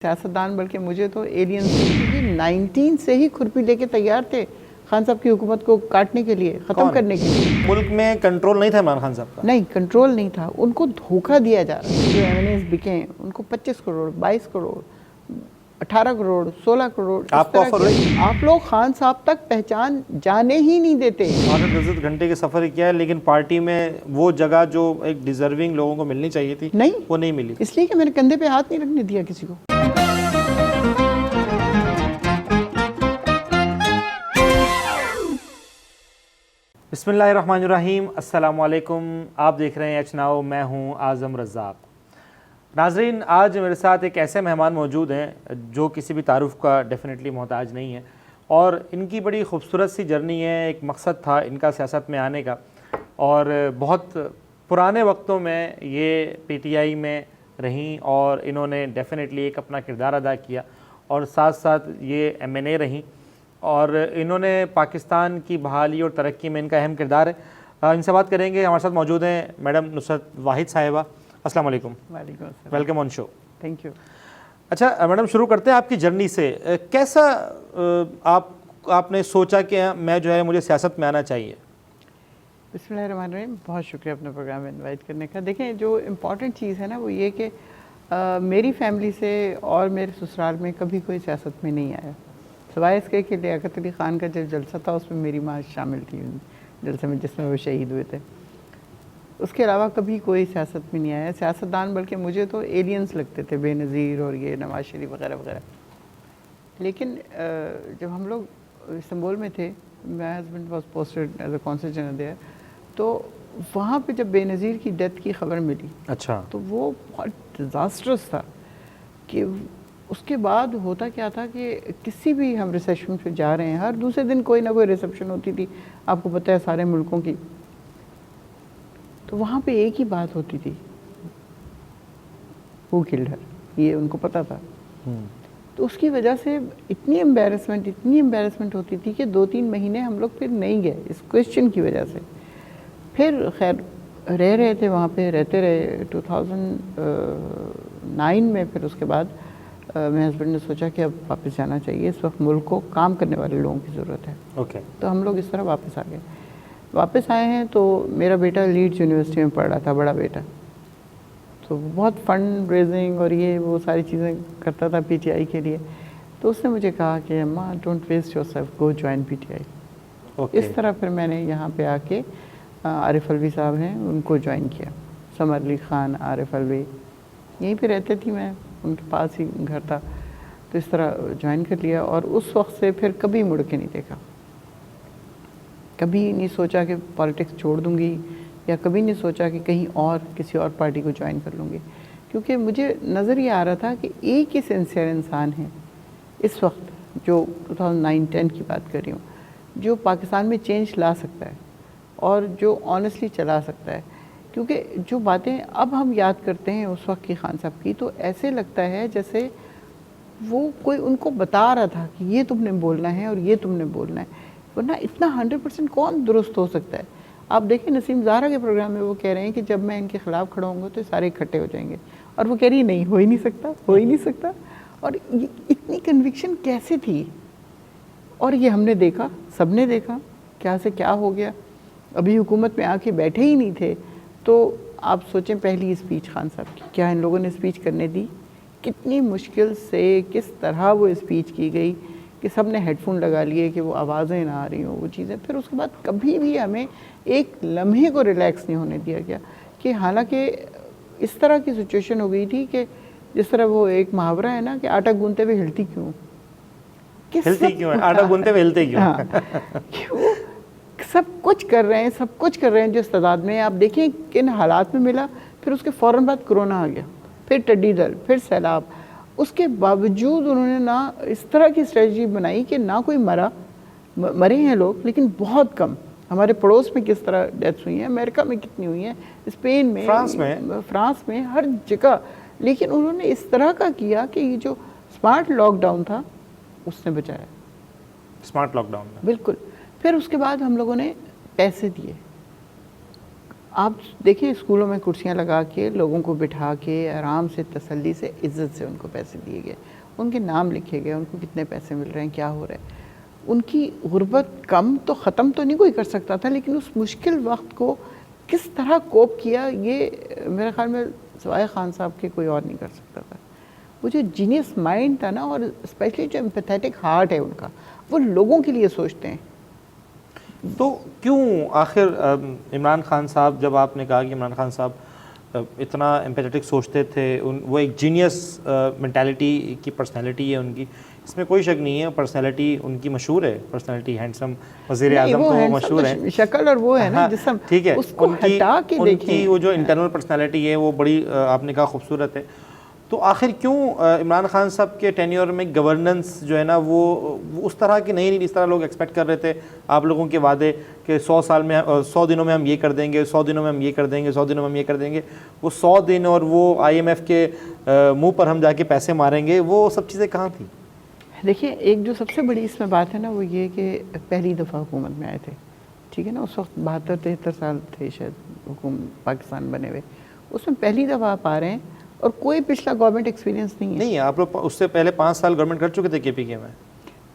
सियासतदान बल्कि मुझे तो एलियंस 19 से ही खुरपी लेके तैयार थे खान साहब की हुकूमत को काटने के लिए, ख़त्म करने के लिए। मुल्क में कंट्रोल नहीं था इमरान खान साहब का? नहीं, कंट्रोल नहीं था, उनको धोखा दिया जा रहा है। जो एमएनएस बिके उनको 25 करोड़, 22 करोड़, 18 करोड़, 16 करोड़। आपको ऑफर हुई? आप लोग खान साहब तक पहचान जाने ही नहीं देते। 10 घंटे के सफ़र किया है, लेकिन पार्टी में वो जगह जो एक डिजर्विंग लोगों को मिलनी चाहिए थी नहीं, वो नहीं मिली। इसलिए कि मैंने कंधे पे हाथ नहीं रखने दिया किसी को। बिस्मिल्लाहिर्रहमानिर्रहीम, अस्सलामुअलैकुम। आप देख रहे हैं एच नाउ, मैं हूं आज़म रज़ाक। नाज़रीन, आज मेरे साथ एक ऐसे मेहमान मौजूद हैं जो किसी भी तारुफ का डेफिनेटली मोहताज नहीं है, और इनकी बड़ी खूबसूरत सी जर्नी है। एक मकसद था इनका सियासत में आने का, और बहुत पुराने वक्तों में ये पीटीआई में रहीं और इन्होंने डेफिनेटली एक अपना किरदार अदा किया, और साथ साथ ये एमएनए रहीं, और इन्होंने पाकिस्तान की बहाली और तरक्की में इनका अहम किरदार है। इनसे बात करेंगे। हमारे साथ मौजूद हैं मैडम नुसरत वाहिद साहिबा। अस्सलाम वालेकुम। वालेकुम अस्सलाम। Welcome on show. Thank you. अच्छा मैडम, शुरू करते हैं आपकी जर्नी से। कैसा आपने सोचा कि मैं जो है मुझे सियासत में आना चाहिए? बिस्मिल्लाहिर्रहमानिर्रहीम, बहुत शुक्रिया अपने प्रोग्राम में इनवाइट करने का। देखें, जो इम्पॉर्टेंट चीज़ है ना वो ये कि मेरी फैमिली से और मेरे ससुराल में कभी कोई सियासत में नहीं आया, सिवाय इसके कि लियाकत अली ख़ान का जब जलसा था उसमें मेरी माँ शामिल थी, जलसे में जिसमें वो शहीद हुए थे। उसके अलावा कभी कोई सियासत में नहीं आया। सियासतदान बल्कि मुझे तो एलियंस लगते थे, बेनज़ीर और ये नवाज शरीफ वगैरह वगैरह। लेकिन जब हम लोग इस्तांबुल में थे, my husband was posted as a consul general there, तो वहाँ पे जब बेनज़ीर की डेथ की खबर मिली, अच्छा, तो वो बहुत डिज़ास्ट्रस था। कि उसके बाद होता क्या था कि किसी भी हम रिसेप्शन पे जा रहे हैं, हर दूसरे दिन कोई ना कोई रिसेप्शन होती थी, आपको पता है सारे मुल्कों की। तो वहाँ पे एक ही बात होती थी, हू किल्ड हर, ये उनको पता था। तो उसकी वजह से इतनी एम्बेरसमेंट होती थी कि 2-3 महीने हम लोग फिर नहीं गए इस क्वेश्चन की वजह से। फिर खैर रह रहे थे वहाँ पे, रहते रहे 2009 में। फिर उसके बाद मेरे हस्बैंड ने सोचा कि अब वापस जाना चाहिए, इस वक्त मुल्क को काम करने वाले लोगों की ज़रूरत है। ओके। तो हम लोग इस तरह वापस आ गए। वापस आए हैं तो मेरा बेटा लीड्स यूनिवर्सिटी में पढ़ रहा था, बड़ा बेटा, तो बहुत फंड रेजिंग और ये वो सारी चीज़ें करता था पीटीआई के लिए। तो उसने मुझे कहा कि अम्मा, don't waste yourself, go join PTI. इस तरह फिर मैंने यहाँ पे आके आरिफ अलवी साहब हैं उनको ज्वाइन किया। समर अली ख़ान, आरिफ अलवी, यहीं पे रहते थी, मैं उनके पास ही घर था। तो इस तरह ज्वाइन कर लिया, और उस वक्त से फिर कभी मुड़ के नहीं देखा। कभी नहीं सोचा कि पॉलिटिक्स छोड़ दूंगी, या कभी नहीं सोचा कि कहीं और किसी और पार्टी को ज्वाइन कर लूँगी, क्योंकि मुझे नज़र ये आ रहा था कि एक ही सिंसियर इंसान है इस वक्त, जो 2009-10 की बात कर रही हूँ, जो पाकिस्तान में चेंज ला सकता है और जो ऑनेस्टली चला सकता है। क्योंकि जो बातें अब हम याद करते हैं उस वक्त की खान साहब की, तो ऐसे लगता है जैसे वो कोई उनको बता रहा था कि ये तुमने बोलना है और ये तुमने बोलना है, वरना इतना 100% कौन दुरुस्त हो सकता है। आप देखिए नसीम ज़ाहरा के प्रोग्राम में वो कह रहे हैं कि जब मैं इनके ख़िलाफ़ खड़ा होंगे तो सारे इकट्ठे हो जाएंगे, और वो कह रही है नहीं, हो ही नहीं सकता, हो ही नहीं सकता। और ये इतनी कन्विक्शन कैसे थी, और ये हमने देखा, सबने देखा क्या से क्या हो गया। अभी हुकूमत में आके बैठे ही नहीं थे, तो आप सोचें पहली स्पीच खान साहब की, क्या इन लोगों ने स्पीच करने दी, कितनी मुश्किल से किस तरह वो स्पीच की गई कि सब ने हेडफोन लगा लिए कि वो आवाज़ें ना आ रही हों, वो चीज़ें। फिर उसके बाद कभी भी हमें एक लम्हे को रिलैक्स नहीं होने दिया गया, कि हालांकि इस तरह की सिचुएशन हो गई थी कि जिस तरह वो एक मुहावरा है ना कि आटा गूंदते हुए हिलती क्यों, हिलती क्यों है, आटा गूंदते हुए हिलते क्यों? हाँ, क्यों सब कुछ कर रहे हैं, सब कुछ कर रहे हैं जो इस तादाद में। आप देखिए किन हालात में मिला, फिर उसके फ़ौरन बाद कोरोना आ गया, फिर टिड्डी दल, फिर सैलाब। उसके बावजूद उन्होंने ना इस तरह की स्ट्रेटजी बनाई कि ना कोई मरे हैं लोग, लेकिन बहुत कम। हमारे पड़ोस में किस तरह डेथ्स हुई हैं, अमेरिका में कितनी हुई हैं, स्पेन में, फ्रांस में, हर जगह। लेकिन उन्होंने इस तरह का किया कि ये जो स्मार्ट लॉकडाउन था उसने बचाया। स्मार्ट लॉकडाउन, बिल्कुल। फिर उसके बाद हम लोगों ने पैसे दिए, आप देखिए स्कूलों में कुर्सियां लगा के लोगों को बिठा के आराम से तसल्ली से इज़्ज़त से उनको पैसे दिए गए, उनके नाम लिखे गए, उनको कितने पैसे मिल रहे हैं, क्या हो रहा है। उनकी गुर्बत कम तो ख़त्म तो नहीं कोई कर सकता था, लेकिन उस मुश्किल वक्त को किस तरह कोप किया, ये मेरे ख्याल में सवाए खान साहब के कोई और नहीं कर सकता था। वो जो जीनियस माइंड था ना, और स्पेशली जो एम्पैथेटिक हार्ट है उनका, वो लोगों के लिए सोचते हैं। तो क्यों आखिर इमरान खान साहब, जब आपने कहा कि इमरान खान साहब इतना एम्पैथेटिक सोचते थे, वो एक जीनियस मेंटालिटी की पर्सनालिटी है उनकी, इसमें कोई शक नहीं है। पर्सनालिटी उनकी मशहूर है, पर्सनालिटी हैंडसम, वज़ीर आज़म तो मशहूर है, शक्ल और वो है ना जिस्म, ठीक है। उसको हटा के उनकी वो जो इंटरनल पर्सनालिटी है वो बड़ी आपने कहा खूबसूरत है। तो आखिर क्यों इमरान खान साहब के टेन्योर में गवर्नेंस जो है ना वो उस तरह की नहीं, जिस तरह लोग एक्सपेक्ट कर रहे थे, आप लोगों के वादे कि 100 साल में 100 दिनों में हम ये कर देंगे, 100 दिनों में हम ये कर देंगे, 100 दिनों में हम ये कर देंगे, वो 100 दिन और वो IMF के मुंह पर हम जाके पैसे मारेंगे, वो सब चीज़ें कहाँ थी? देखिए, एक जो सबसे बड़ी इसमें बात है ना, वो ये कि पहली दफ़ा हुकूमत में आए थे, ठीक है ना, उस वक्त 72-73 साल थे शायद हुकूमत पाकिस्तान बने हुए, उसमें पहली दफ़ा आप आ रहे हैं और कोई पिछला गवर्नमेंट एक्सपीरियंस नहीं है। नहीं, आप लोग उससे पहले 5 साल गवर्नमेंट कर चुके थे KPK में।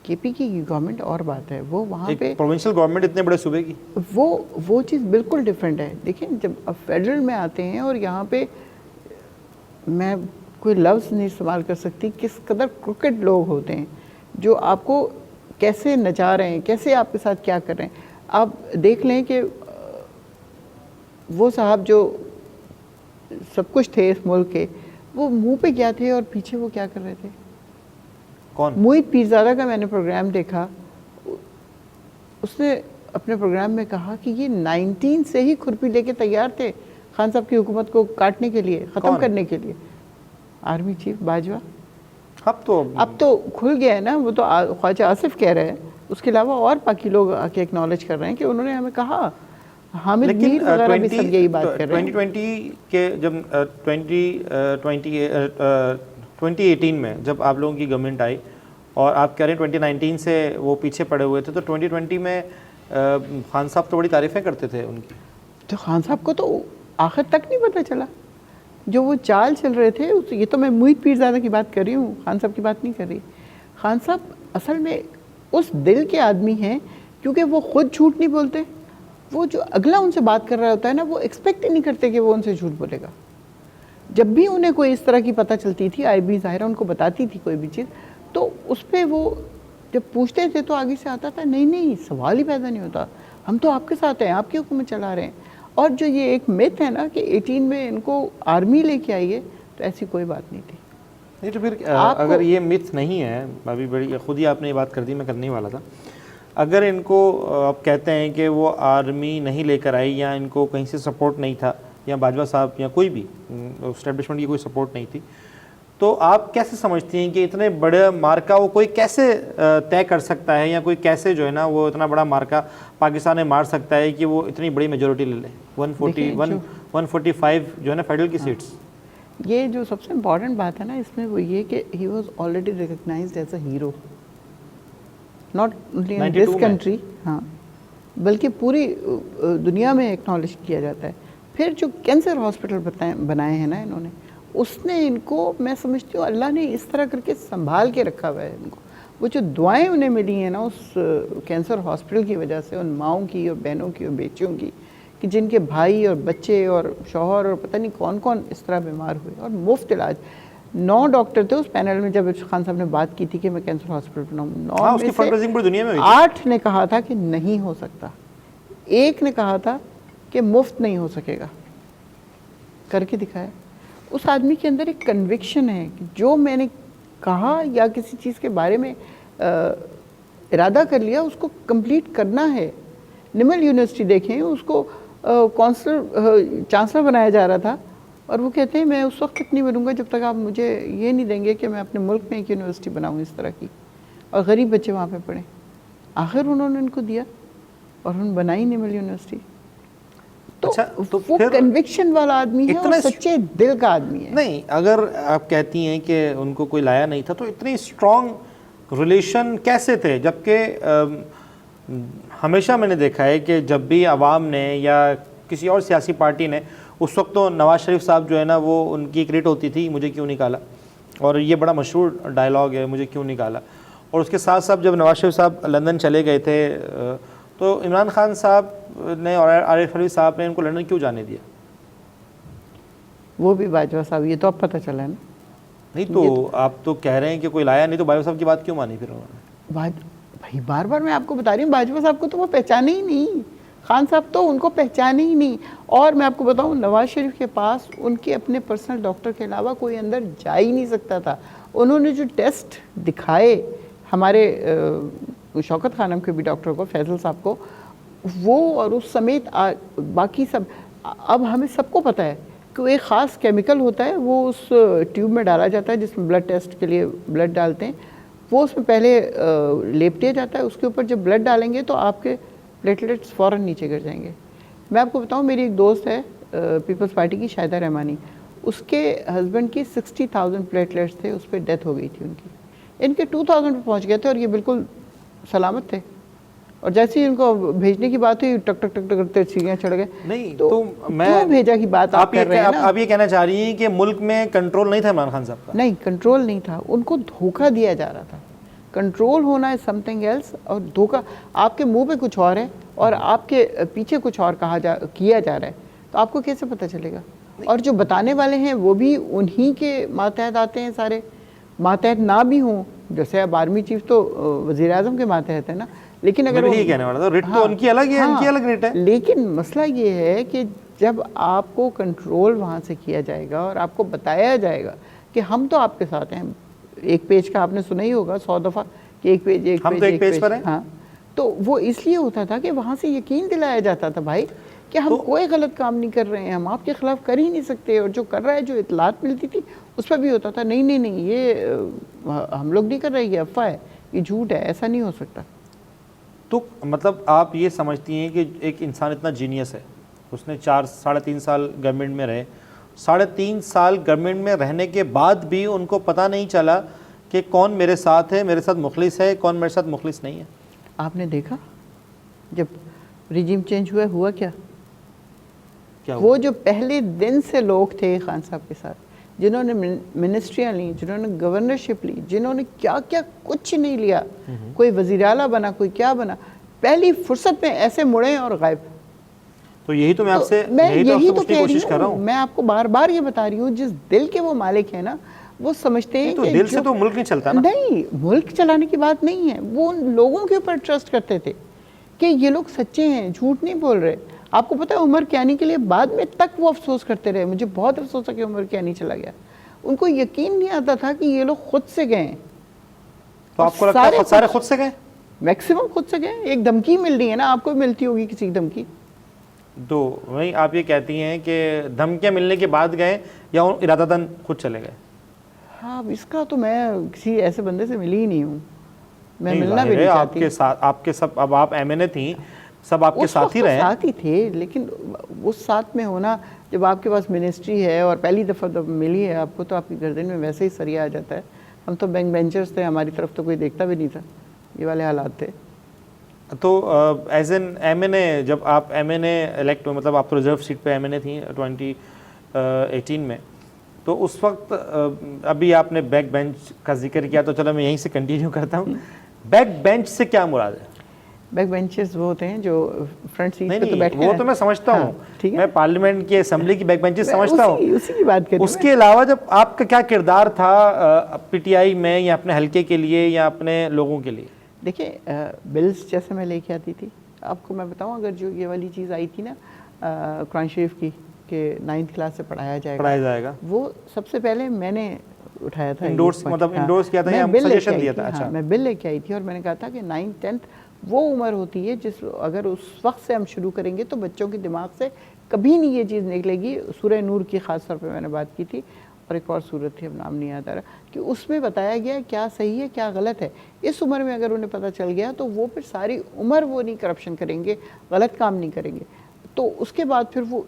KP की गवर्नमेंट और बात है, वो वहाँ पे प्रोविंशियल गवर्नमेंट इतने बड़े सूबे की, वो चीज़ बिल्कुल डिफरेंट है। देखिए, जब अब फेडरल में आते हैं और यहाँ पे मैं कोई लफ्ज़ नहीं इस्तेमाल कर सकती, किस कदर क्रिकेट लोग होते हैं जो आपको कैसे नचा रहे हैं, कैसे आपके साथ क्या कर रहे हैं। आप देख लें कि वो साहब जो सब कुछ थे इस मुल्क के, वो मुंह पे क्या थे और पीछे वो क्या कर रहे थे। कौन? मोहित पीरज़ादा का मैंने प्रोग्राम देखा, उसने अपने प्रोग्राम में कहा कि ये 19 से ही खुरपी लेके तैयार थे खान साहब की हुकूमत को काटने के लिए, ख़त्म करने के लिए। Army chief Bajwa. अब तो खुल गया है ना, वो तो ख्वाजा आसिफ कह रहे हैं, उसके अलावा और बाकी लोग आके एक्नॉलेज कर रहे हैं कि उन्होंने हमें कहा, हामिद मीर वगैरह भी सब यही बात कर रहे हैं। 2020 के जब 2018 में जब आप लोगों की गवर्नमेंट आई और आप कह रहे हैं 2019 से वो पीछे पड़े हुए थे, तो 2020 में खान साहब तो बड़ी तारीफ़ें करते थे उनकी। तो खान साहब को तो आखिर तक नहीं पता चला जो वो चाल चल रहे थे। ये तो मैं मोहित पीरज़ादा की बात कर रही हूँ, खान साहब की बात नहीं कर रही। खान साहब असल में उस दिल के आदमी हैं, क्योंकि वो खुद झूठ नहीं बोलते, वो जो अगला उनसे बात कर रहा होता है ना, वो एक्सपेक्ट ही नहीं करते कि वो उनसे झूठ बोलेगा। जब भी उन्हें कोई इस तरह की पता चलती थी, IB ज़ाहिरा उनको बताती थी कोई भी चीज़, तो उस पर वो जब पूछते थे तो आगे से आता था, नहीं सवाल ही पैदा नहीं होता, हम तो आपके साथ हैं, आपकी हुकूमत चला रहे हैं। और जो ये एक मिथ है ना कि 18 में इनको आर्मी लेके आई है, तो ऐसी कोई बात नहीं थी। नहीं तो फिर अगर ये मिथ नहीं है, अभी बड़ी खुद ही आपने ये बात कर दी, मैं करने वाला था, अगर इनको आप कहते हैं कि वो आर्मी नहीं लेकर आई या इनको कहीं से सपोर्ट नहीं था, या बाजवा साहब या कोई भी इस्टेब्लिशमेंट की कोई सपोर्ट नहीं थी, तो आप कैसे समझती हैं कि इतने बड़े मार्का वो कोई कैसे तय कर सकता है, या कोई कैसे जो है ना वो इतना बड़ा मार्का पाकिस्तान में मार सकता है कि वो इतनी बड़ी मेजोरिटी ले ले, 145 जो है ना फेडरल की सीट्स। ये जो सबसे इम्पॉर्टेंट बात है ना इसमें, वो ये कि he was already recognised as a hero, not only in this country, हाँ, बल्कि पूरी दुनिया में एक्नॉलेज किया जाता है। फिर जो कैंसर हॉस्पिटल बनाए हैं ना इन्होंने, उसने इनको, मैं समझती हूँ अल्लाह ने इस तरह करके संभाल के रखा हुआ है इनको। वो जो दुआएं उन्हें मिली हैं ना उस कैंसर हॉस्पिटल की वजह से, उन माओं की और बहनों की और बेटियों की, कि जिनके भाई और बच्चे और शौहर और पता नहीं कौन कौन इस तरह बीमार हुए, और मुफ्त इलाज। 9 डॉक्टर थे उस पैनल में जब खान साहब ने बात की थी कि मैं कैंसर हॉस्पिटल बनाऊँ, 9 में से 8 ने कहा था कि नहीं हो सकता, 1 ने कहा था कि मुफ्त नहीं हो सकेगा, करके दिखाया। उस आदमी के अंदर एक कन्विक्शन है कि जो मैंने कहा या किसी चीज़ के बारे में इरादा कर लिया उसको कंप्लीट करना है। निमल यूनिवर्सिटी देखें, उसको चांसलर बनाया जा रहा था और वो कहते हैं मैं उस वक्त तक नहीं बनूंगा जब तक आप मुझे ये नहीं देंगे कि मैं अपने मुल्क में एक यूनिवर्सिटी बनाऊँ इस तरह की, और गरीब बच्चे वहाँ पे पढ़ें। आखिर उन्होंने उनको दिया और उन्होंने बनाई निमल यूनिवर्सिटी। तो, अच्छा, तो वो कन्विक्शन वाला आदमी है और सच्चे दिल का आदमी है। नहीं, अगर आप कहती हैं कि उनको कोई लाया नहीं था, तो इतनी स्ट्रॉन्ग रिलेशन कैसे थे? जबकि हमेशा मैंने देखा है कि जब भी आवाम ने या किसी और सियासी पार्टी ने, उस वक्त तो नवाज़ शरीफ साहब जो है ना वो उनकी एक रेट होती थी, मुझे क्यों निकाला, और ये बड़ा मशहूर डायलॉग है, मुझे क्यों निकाला। और उसके साथ साथ जब नवाज़ शरीफ साहब लंदन चले गए थे तो इमरान खान साहब ने और आरिफ अलवी साहब ने इनको लंदन क्यों जाने दिया? वो भी बाजवा साहब, ये तो अब पता चला ना। नहीं तो आप तो कह रहे हैं कि कोई लाया नहीं, तो बाजवा साहब की बात क्यों मानी फिर उन्होंने? भाई बार बार मैं आपको बता रही हूँ, बाजवा साहब को तो वो पहचाने ही नहीं, खान साहब तो उनको पहचाने ही नहीं। और मैं आपको बताऊँ, नवाज शरीफ के पास उनके अपने पर्सनल डॉक्टर के अलावा कोई अंदर जा ही नहीं सकता था। उन्होंने जो टेस्ट दिखाए हमारे शौकत खानम के भी डॉक्टर को, फैसल साहब को, वो और उस समेत बाकी सब, अब हमें सबको पता है कि एक ख़ास केमिकल होता है, वो उस ट्यूब में डाला जाता है जिसमें ब्लड टेस्ट के लिए ब्लड डालते हैं, वो उसमें पहले लेप दिया जाता है, उसके ऊपर जब ब्लड डालेंगे तो आपके प्लेटलेट्स फ़ौरन नीचे गिर जाएंगे। मैं आपको बताऊं, मेरी एक दोस्त है पीपल्स पार्टी की, शाहिदा रहमानी, उसके हस्बैंड की 60,000 प्लेटलेट्स थे, उस पर डेथ हो गई थी उनकी। इनके 2000 पे पहुंच गए थे और ये बिल्कुल सलामत थे। और जैसे ही इनको भेजने की बात हुई, टक टक टक टक करते सीढ़ियाँ चढ़ गए। नहीं तो मैं क्यों भेजा की बात आप कर रहे हैं ना? आप ये कहना चाह रही हैं कि मुल्क में कंट्रोल नहीं था इमरान खान साहब का? नहीं, कंट्रोल नहीं था, उनको धोखा दिया जा रहा था। कंट्रोल होना है समथिंग एल्स, और धोखा आपके मुंह पे कुछ और है और आपके पीछे कुछ और किया जा रहा है, तो आपको कैसे पता चलेगा? और जो बताने वाले हैं वो भी उन्हीं के मातहत आते हैं सारे, मातहत ना भी हों, जैसे अब आर्मी चीफ तो वज़ीर आज़म के मातहत है ना, लेकिन अगर यही कहने वाला था, रिट तो उनकी अलग है, इनकी अलग रिट है। लेकिन मसला ये है कि जब आपको कंट्रोल वहाँ से किया जाएगा और आपको बताया जाएगा कि हम तो आपके साथ हैं, एक पेज का आपने सुना ही होगा 100 दफ़ा कि एक पेज हम तो एक पेज पर हैं। हाँ, तो वो इसलिए होता था कि वहाँ से यकीन दिलाया जाता था भाई कि हम कोई गलत काम नहीं कर रहे हैं, हम आपके खिलाफ कर ही नहीं सकते, और जो कर रहा है, जो इतलात मिलती थी उस पर भी होता था नहीं नहीं नहीं, ये हम लोग नहीं कर रहे, ये अफवाह है, ये झूठ है, ऐसा नहीं हो सकता। तो मतलब आप ये समझती हैं कि एक इंसान इतना जीनियस है, उसने 4-3.5 साल गवर्नमेंट में रहे, 3.5 साल गवर्नमेंट में रहने के बाद भी उनको पता नहीं चला कि कौन मेरे साथ है, मेरे साथ मुखलिस है, कौन मेरे साथ मुखलिस नहीं है? आपने देखा जब रिजीम चेंज हुआ क्या हुआ? वो जो पहले दिन से लोग थे खान साहब के साथ, जिन्होंने मिनिस्ट्रियाँ ली, जिन्होंने गवर्नरशिप ली, जिन्होंने क्या क्या कुछ नहीं लिया, कोई वज़ीर आला बना, कोई क्या बना, पहली फुर्सत में ऐसे मुड़े और गायब। तो यही तो मैं आपसे कोशिश कर रहा हूँ। मैं आपको बार बार ये बता रही हूँ, जिस दिल के वो मालिक है ना, वो समझते हैं तो दिल से तो मुल्क नहीं चलता ना। नहीं, मुल्क चलाने की बात नहीं है, वो उन लोगों के ऊपर ट्रस्ट करते थे कि ये लोग सच्चे हैं, झूठ नहीं बोल रहे। आपको पता है उमर कैनी के लिए बाद में तक वो अफसोस करते रहे, मुझे बहुत अफसोस है कि उमर कैनी चला गया। उनको यकीन नहीं आता था कि ये लोग खुद से गए। तो आपको लगता है सारे खुद से गए? मैक्सिमम खुद से गए। एक धमकी मिल रही है ना, आपको मिलती होगी किसी की धमकी, तो वही आप ये कहती हैं कि धमकियाँ मिलने के बाद गए या इरादतन खुद चले गए? हाँ, इसका तो मैं किसी ऐसे बंदे से मिली ही नहीं हूँ, मैं मिलना भी नहीं चाहती। आपके साथ आपके सब, अब आप एमएनए थी, सब आपके साथ ही रहे, साथ ही थे, लेकिन उस साथ में होना, जब आपके पास मिनिस्ट्री है और पहली दफ़ा जब मिली है आपको, तो आपकी गर्दन में वैसे ही सरिया आ जाता है। हम तो बैक बेंचर्स थे, हमारी तरफ तो कोई देखता भी नहीं था, ये वाले हालात थे। तो एज एन एमएनए, जब आप एमएनए इलेक्ट, मतलब आप तो रिजर्व सीट पे एमएनए थी 2018 में, तो उस वक्त अभी आपने बैक बेंच का जिक्र किया, तो चलो मैं यहीं से कंटिन्यू करता हूँ। बैक बेंच से क्या मुराद है? बैक बेंचेस वो होते हैं जो फ्रंट सीट पे तो बैठे हैं। वो तो मैं समझता हूँ, मैं पार्लियामेंट की असेंबली की बैक बेंचेस समझता हूँ, उसी की बात कर रही हूँ। उसके अलावा जब आपका क्या किरदार था पीटीआई में, या अपने हल्के के लिए या अपने लोगों के लिए? देखिए, बिल्स जैसे मैं लेके आती थी, आपको मैं बताऊँ, अगर जो ये वाली चीज़ आई थी ना कुरान शरीफ की कि 9th क्लास से पढ़ाया जाएगा, वो सबसे पहले मैंने उठाया था, इंडोर्स किया था या सजेशन दिया था? अच्छा, मैं बिल लेके आई थी और मैंने कहा था कि 9th 10th वो उम्र होती है जिस, अगर उस वक्त से हम शुरू करेंगे तो बच्चों के दिमाग से कभी नहीं ये चीज़ निकलेगी। सूरह नूर की ख़ास तौर पे मैंने बात की थी, और एक और सूरत थी, अब नाम नहीं याद आ रहा, कि उसमें बताया गया क्या सही है क्या गलत है। इस उम्र में अगर उन्हें पता चल गया तो वो फिर सारी उम्र वो नहीं करप्शन करेंगे, गलत काम नहीं करेंगे। तो उसके बाद फिर वो,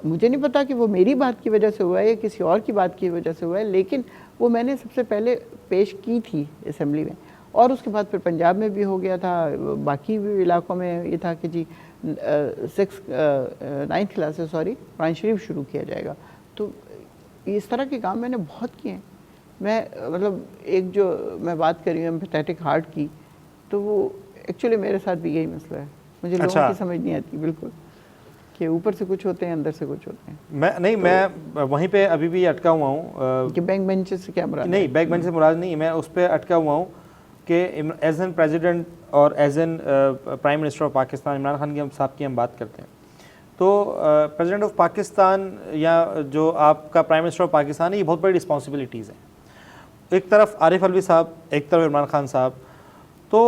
मुझे नहीं पता कि वो मेरी बात की वजह से हुआ है या किसी और की बात की वजह से हुआ है, लेकिन वो मैंने सबसे पहले पेश की थी असेंबली में, और उसके बाद फिर पंजाब में भी हो गया था, बाकी भी इलाकों में ये था कि जी नाइन्थ क्लास से कुरान शरीफ शुरू किया जाएगा। तो इस तरह के काम मैंने बहुत किए हैं। मैं मतलब एक जो मैं बात कर रही हूँ एम्पैथेटिक हार्ट की, तो वो एक्चुअली मेरे साथ भी यही मसला है। मुझे लोगों की समझ नहीं आती बिल्कुल कि ऊपर से कुछ होते हैं अंदर से कुछ होते हैं। मैं वहीं पे अभी भी अटका हुआ हूँ कि बैक बेंचेस से क्या मुराद? नहीं, बैक बेंच से मुराद नहीं, मैं उस पर अटका हुआ हूँ कि एज एन प्रेसिडेंट और as an prime minister of Pakistan Imran Khan की साहब की हम बात करते हैं, तो प्रेसिडेंट ऑफ पाकिस्तान या जो आपका प्राइम मिनिस्टर ऑफ पाकिस्तान है, ये बहुत बड़ी रिस्पॉन्सिबिलिटीज़ हैं। एक तरफ आरिफ अलवी साहब, एक तरफ इमरान खान साहब। तो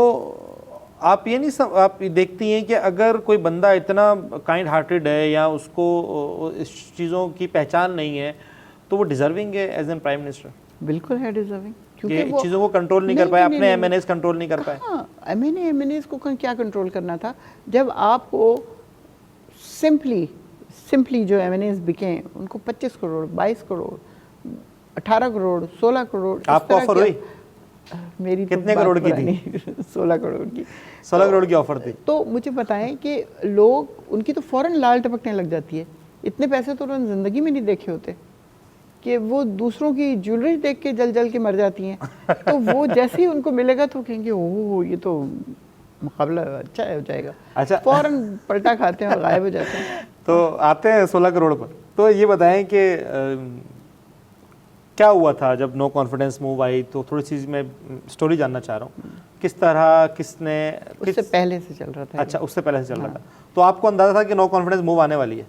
आप ये नहीं आप देखती हैं कि अगर कोई बंदा इतना काइंड हार्टेड है या उसको इस चीज़ों की पहचान नहीं है, तो वो डिजर्विंग है एज एन प्राइम मिनिस्टर? बिल्कुल है डिजर्विंग, क्योंकि वो चीज़ों को कंट्रोल नहीं कर पाए, अपने एमएनएस कंट्रोल नहीं कर पाए। हाँ, एमएनएस को क्या कंट्रोल करना था जब आपको सिंपली जो एमएनएस बिके उनको 25 करोड़, 22 करोड़, 18 करोड़, 16 करोड़। आपको ऑफर हुई? मेरी कितने करोड़ की थी? 16 करोड़ की। 16 करोड़ की ऑफर थी। तो मुझे बताएं कि लोग उनकी तो फौरन लाल टपकने लग जाती है। इतने पैसे तो उन्होंने ज़िंदगी में नहीं देखे होते कि वो दूसरों की ज्वेलरी देख के जल जल के मर जाती हैं। तो वो जैसे ही उनको मिलेगा तो कहेंगे ओह ये तो मुकाबला अच्छा हो जाएगा। अच्छा, फौरन पलटा खाते हैं और गायब हो जाते हैं। तो आते हैं 16 करोड़ पर। तो ये बताएं कि क्या हुआ था जब नो कॉन्फिडेंस मूव आई? तो थोड़ी सी मैं स्टोरी जानना चाह रहा हूँ, किस तरह, किसने? उससे पहले से चल रहा था। अच्छा, उससे पहले से चल रहा था। तो आपको अंदाजा था कि नो कॉन्फिडेंस मूव आने वाली है?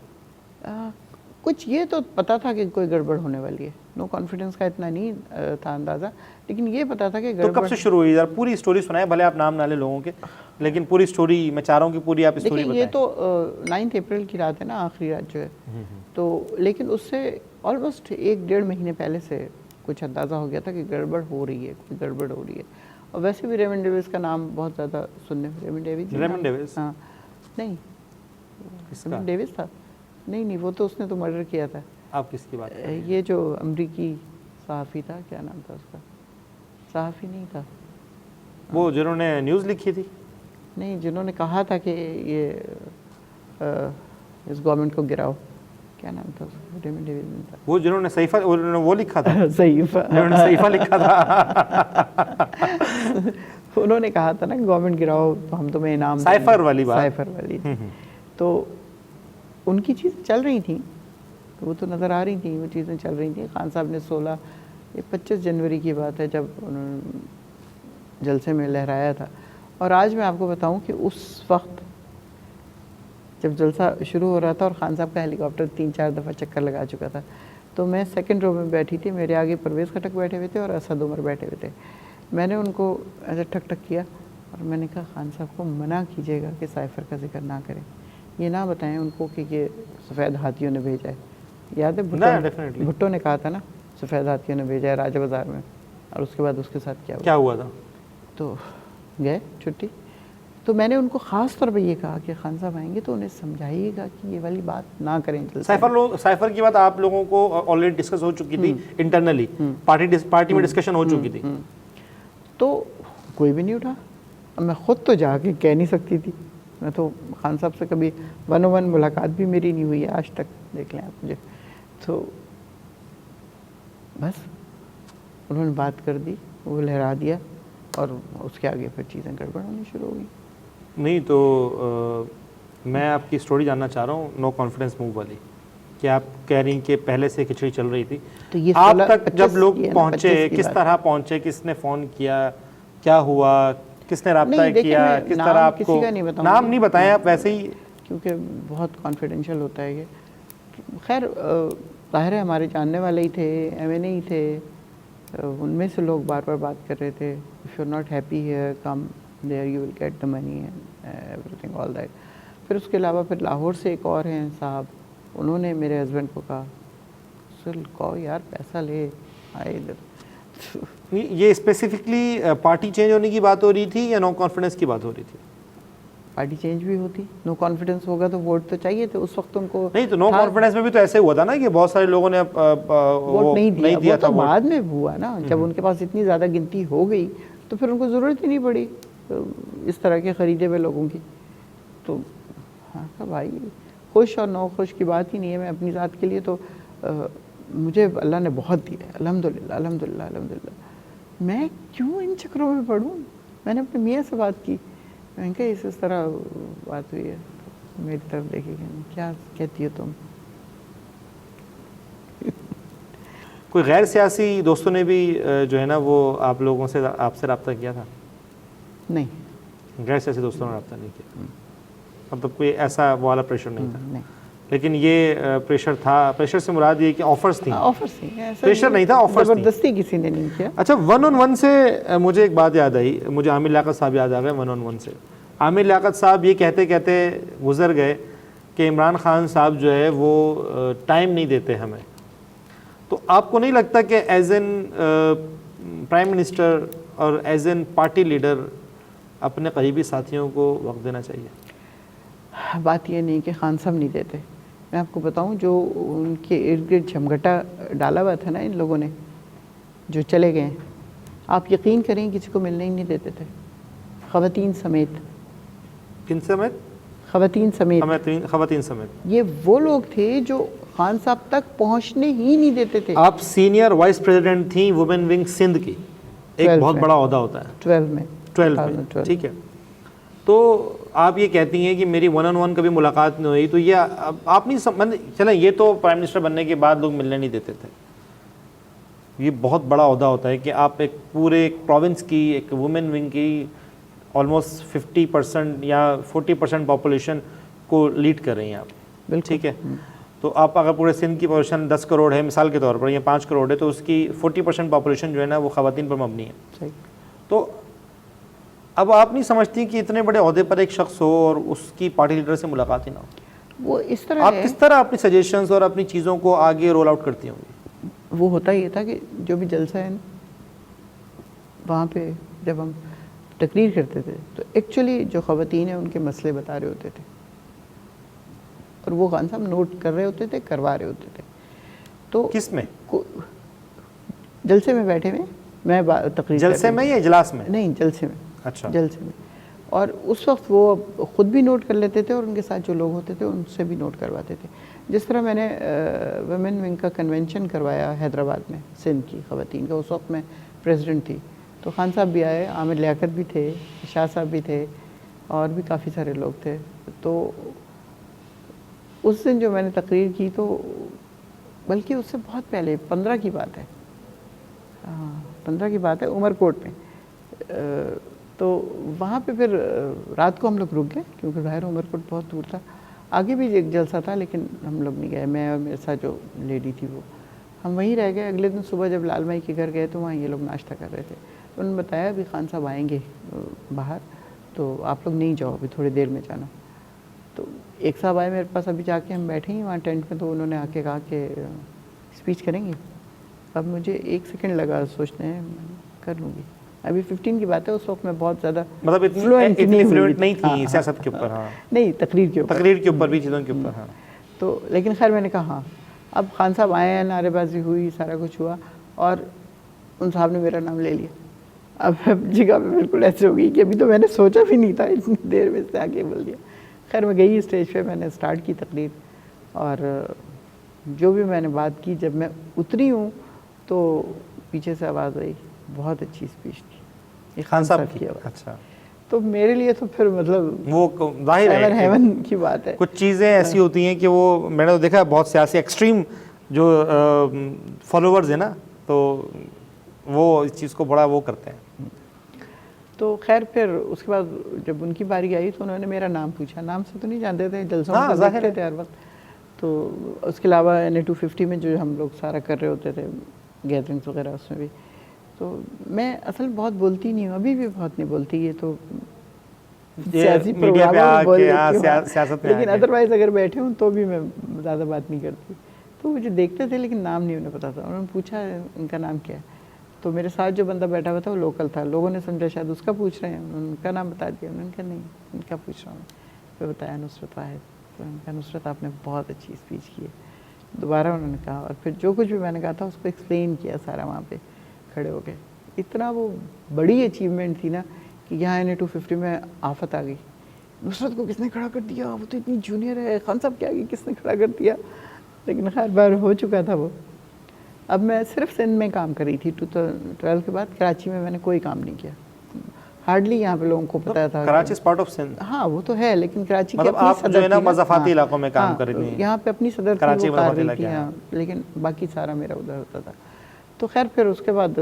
कुछ ये तो पता था कि कोई गड़बड़ होने वाली है। नो कॉन्फिडेंस का इतना नहीं था अंदाज़ा, लेकिन ये पता था कि गड़बड़। तो कब से शुरू हुई? जरा पूरी स्टोरी सुनाए, भले आप नाम ना ले लोगों के, लेकिन पूरी स्टोरी मैं चाह रहा हूँ कि पूरी आप स्टोरी बताएं। ये तो 9 अप्रैल की रात है ना, आखिरी रात जो है। तो लेकिन उससे ऑलमोस्ट 1-1.5 महीने पहले से कुछ अंदाज़ा हो गया था कि गड़बड़ हो रही है, कोई गड़बड़ हो रही है। और वैसे भी रेमंड डेविस का नाम बहुत ज़्यादा सुनने में। Raymond Davis? हाँ, नहीं, रेमंड डेविस था? नहीं, वो तो उसने तो मर्डर किया था। आप किसकी बात? ये जो अमरीकी सहाफ़ी था, क्या नाम था उसका? सहाफ़ी नहीं था वो जिन्होंने न्यूज़ लिखी थी? नहीं, जिन्होंने कहा था कि ये इस गवर्नमेंट को गिराओ, क्या नाम था उसका? रेमंड डेविस नहीं था वो जिन्होंने सहीफा, उन्होंने वो लिखा था सहीफा, जिन्होंने सहीफा लिखा था। उन्होंने कहा था ना गवर्नमेंट गिराओ तो हम तुम्हें इनाम। साइफर वाली बात। साइफर वाली। तो उनकी चीज़ें चल रही थी, तो वो तो नज़र आ रही थी, वो चीज़ें चल रही थी। खान साहब ने 25 जनवरी की बात है जब उन्होंने जलसे में लहराया था। और आज मैं आपको बताऊं कि उस वक्त जब जलसा शुरू हो रहा था और खान साहब का हेलीकॉप्टर 3-4 दफ़ा चक्कर लगा चुका था, तो मैं सेकंड रो में बैठी थी। मेरे आगे परवेज़ खटक बैठे हुए थे और असद उमर बैठे हुए थे। मैंने उनको ऐसे ठक ठक किया और मैंने कहा खान साहब को मना कीजिएगा कि साइफर का जिक्र ना करें, ये ना बताएं उनको कि ये सफ़ेद हाथियों ने भेजा है। याद है भुट्टो ने कहा था ना सफ़ेद हाथियों ने भेजा है राजा बाज़ार में, और उसके बाद उसके साथ क्या हुआ था? तो गए छुट्टी। तो मैंने उनको ख़ास तौर पर ये कहा कि खान साहब आएंगे तो उन्हें समझाइएगा कि ये वाली बात ना करें। साइफर की बात आप लोगों को ऑलरेडी डिस्कस हो चुकी थी इंटरनली, पार्टी में डिस्कशन हो चुकी थी, तो कोई भी नहीं उठा। अब मैं ख़ुद तो जाके कह नहीं सकती थी, मैं तो खान साहब से कभी 1-on-1 मुलाकात भी मेरी नहीं हुई है आज तक, देख लें आप मुझे। तो बस उन्होंने बात कर दी, वो लहरा दिया और उसके आगे फिर चीज़ें गड़बड़ होनी शुरू हो गई। नहीं तो मैं आपकी स्टोरी जानना चाह रहा हूँ नो कॉन्फिडेंस मूव वाली, कि आप कह रही कि पहले से खिचड़ी चल रही थी, तो ये आप तक जब लोग पहुँचे, किस तरह पहुँचे, किसने फ़ोन किया, क्या हुआ, किसने राब्ता किया, किस तरह? आपको नाम नहीं बताएं आप, वैसे ही, क्योंकि बहुत कॉन्फिडेंशियल होता है ये। खैर ज़ाहिर है हमारे जानने वाले ही थे, एमएनए ही थे, उनमें से लोग बार बार बात कर रहे थे, if you are not happy here come there you will get the money and everything all that. फिर उसके अलावा फिर लाहौर से एक और हैं साहब, उन्होंने मेरे हस्बैंड को कहा सुन कहो यार पैसा ले आए इधर। ये स्पेसिफिकली पार्टी चेंज होने की बात हो रही थी या नो कॉन्फिडेंस की बात हो रही थी? पार्टी चेंज भी होती, नो कॉन्फिडेंस होगा तो वोट तो चाहिए थे उस वक्त उनको। नहीं तो नो कॉन्फिडेंस में भी तो ऐसे हुआ था ना कि बहुत सारे लोगों ने वोट नहीं दिया था। तो बाद में हुआ ना, जब उनके पास इतनी ज़्यादा गिनती हो गई तो फिर उनको ज़रूरत ही नहीं पड़ी इस तरह के ख़रीदे हुए लोगों की। तो हाँ कहा भाई खुश और नाखुश की बात ही नहीं है, मैं अपनी ज़ात के लिए तो मुझे अल्लाह ने बहुत दिया है, अल्हम्दुलिल्लाह अल्हम्दुलिल्लाह अल्हम्दुलिल्लाह, मैं क्यों इन चक्करों में पढ़ूँ। मैंने अपने मियाँ से बात की, मैंने कहा इस तरह बात हुई है, तो मेरी तरफ देखेगी क्या कहती हो तुम। कोई गैर सियासी दोस्तों ने भी जो है ना वो आप लोगों से आपसे रब्ता किया था? नहीं, गैर सियासी दोस्तों ने रब्ता नहीं किया, मतलब कोई ऐसा वाला प्रेशर नहीं था? नहीं लेकिन ये प्रेशर था, प्रेशर से मुराद ये कि ऑफर्स थी? ऑफर्स थी, ऐसा प्रेशर नहीं था, ऑफर्स थी। ज़बरदस्ती किसी ने नहीं किया। अच्छा, 1-on-1 से मुझे एक बात याद आई, मुझे आमिर लियाकत साहब याद आ गए 1-on-1 से। आमिर लियाकत साहब ये कहते कहते गुजर गए कि इमरान खान साहब जो है वो टाइम नहीं देते हमें। तो आपको नहीं लगता कि एज एन प्राइम मिनिस्टर और एज एन पार्टी लीडर अपने करीबी साथियों को वक्त देना चाहिए? बात ये नहीं कि खान साहब नहीं देते, मैं आपको बताऊं जो उनके इर्द गिर्द झमघटा डाला हुआ था ना इन लोगों ने जो चले गए, आप यकीन करें किसी को मिलने ही नहीं देते थे, ख़वातीन समेत। किन समेत? ख़वातीन समेत। ख़वातीन समेत। ये वो लोग थे जो खान साहब तक पहुंचने ही नहीं देते थे। आप सीनियर वाइस प्रेसिडेंट थी वुमेन विंग सिंध की, एक बहुत बड़ा ओहदा होता है। 12 में 12 ठीक है। तो आप ये कहती हैं कि मेरी 1-on-1 कभी मुलाकात नहीं हुई, तो ये आप नहीं समझ, चलें ये तो प्राइम मिनिस्टर बनने के बाद लोग मिलने नहीं देते थे, ये बहुत बड़ा ओहदा होता है कि आप एक पूरे एक प्रोविंस की एक वुमेन विंग की ऑलमोस्ट 50% या 40% पॉपुलेशन को लीड कर रही हैं आप, ठीक है। तो आप अगर पूरे सिंध की पॉपुलेशन 10 करोड़ है मिसाल के तौर पर, या 5 करोड़ है, तो उसकी 40% पॉपुलेशन जो है ना वो ख़वातीन पर मबनी है। सही। तो अब आप नहीं समझती कि इतने बड़े ओहदे पर एक शख्स हो और उसकी पार्टी लीडर से मुलाकात ही ना हो? वो इस तरह आप किस तरह अपनी सजेशंस और अपनी चीज़ों को आगे रोल आउट करती होंगी? वो होता ये था कि जो भी जलसा है वहाँ पे जब हम तकरीर करते थे तो एक्चुअली जो ख़वातीन हैं उनके मसले बता रहे होते थे और वो खान साहब नोट कर रहे होते थे, करवा रहे होते थे। तो किस में? जलसे में बैठे हुए मैं तकरीर जलसे में या इजलास में? नहीं, जलसे में। अच्छा। जलसे में। और उस वक्त वो ख़ुद भी नोट कर लेते थे और उनके साथ जो लोग होते थे उनसे भी नोट करवाते थे। जिस तरह मैंने वुमेन विंग का कन्वेंशन करवाया हैदराबाद में सिंध की ख़वातीन का, उस वक्त मैं प्रेसिडेंट थी, तो खान साहब भी आए, आमिर लियाकत भी थे, शाह साहब भी थे और भी काफ़ी सारे लोग थे। तो उस दिन जो मैंने तकरीर की, तो बल्कि उससे बहुत पहले 15 की बात है, 15 की बात है, उमरकोट में। तो वहाँ पे फिर रात को हम लोग रुक गए क्योंकि ज़ाहिर उमरकोट बहुत दूर था। आगे भी एक जलसा था लेकिन हम लोग नहीं गए, मैं और मेरे साथ जो लेडी थी वो, हम वहीं रह गए। अगले दिन सुबह जब लाल माई के घर गए तो वहाँ ये लोग नाश्ता कर रहे थे। उन्होंने बताया अभी खान साहब आएंगे बाहर, तो आप लोग नहीं जाओ, अभी थोड़ी देर में जाना। तो एक साहब आए मेरे पास, अभी जाके हम बैठे ही वहाँ टेंट में, तो उन्होंने आके कहा कि स्पीच करेंगे। अब मुझे 1 सेकंड लगा सोचने, कर लूँगी। अभी 15 की बात है, उस वक्त मैं बहुत ज़्यादा मतलब इतनी फ्लुएंट नहीं थी सियासत के ऊपर। हाँ, नहीं, तकरीर के ऊपर भी चीज़ों के ऊपर। हाँ, तो लेकिन खैर मैंने कहा हाँ। अब खान साहब आए हैं, नारेबाजी हुई, सारा कुछ हुआ और उन साहब ने मेरा नाम ले लिया। अब जगह पे बिल्कुल ऐसे हो गई कि अभी तो मैंने सोचा भी नहीं था, इतनी देर में से आके बोल दिया। खैर मैं गई स्टेज पे, मैंने स्टार्ट की तकरीर और जो भी मैंने बात की, जब मैं उतरी हूँ तो पीछे से आवाज़ आई, बहुत अच्छी स्पीच थी खान साहब की। अच्छा। तो मेरे लिए तो फिर मतलब वो जाहिर है हेवन की बात है। कुछ चीज़ें ऐसी होती हैं कि वो, मैंने तो देखा बहुत सियासी एक्सट्रीम जो फॉलोवर्स हैं ना, तो वो इस चीज़ को बड़ा वो करते हैं। तो खैर फिर उसके बाद जब उनकी बारी आई तो उन्होंने मेरा नाम पूछा। नाम से तो नहीं जानते थे, जलसों में देखते थे हर वक्त। तो उसके अलावा NA-250 में जो हम लोग सारा कर रहे होते थे गैदरिंग्स वगैरह, उसमें भी तो मैं असल बहुत बोलती नहीं हूँ, अभी भी बहुत नहीं बोलती। ये तो सियासी प्रोग्राम में बोल लेती हूँ, लेकिन अदरवाइज़ अगर बैठे हूँ तो भी मैं ज़्यादा बात नहीं करती। तो मुझे देखते थे लेकिन नाम नहीं उन्हें पता था। उन्होंने पूछा इनका नाम क्या है, तो मेरे साथ जो बंदा बैठा हुआ था वो लोकल था। लोगों ने समझा शायद उसका पूछ रहे हैं, उनका नाम बता दिया। उन्होंने कहा नहीं, इनका पूछ रहा हूँ। फिर बताया नुसरत वाहिद। तो उनका नुसरत आपने बहुत अच्छी स्पीच की है। दोबारा उन्होंने कहा और फिर जो कुछ भी मैंने कहा था उसको एक्सप्लेन किया सारा वहाँ पे खड़े हो गए। इतना वो बड़ी अचीवमेंट थी ना कि यहाँ NA-250 में आफत आ गई नुसरत को किसने खड़ा कर दिया, वो तो इतनी जूनियर है, खान साहब क्या किसने खड़ा कर दिया। लेकिन खैर बार हो चुका था वो। अब मैं सिर्फ सिंध में काम कर रही थी 2012 के बाद। कराची में मैंने कोई काम नहीं किया, हार्डली यहाँ पे लोगों को पता था। Karachi is part of Sindh. हाँ वो तो है, लेकिन कराची की मतलब अपनी आप सदर जो है ना थी ना, मज़ाफ़ाती हाँ, इलाकों में काम हाँ, कर रही हैं। यहाँ पे अपनी सदर थी, कराची वो कर मज़ाफ़ाती रही इलाके थी, हैं। हाँ, लेकिन बाकी सारा मेरा उधर होता था। तो खैर फिर उसके बाद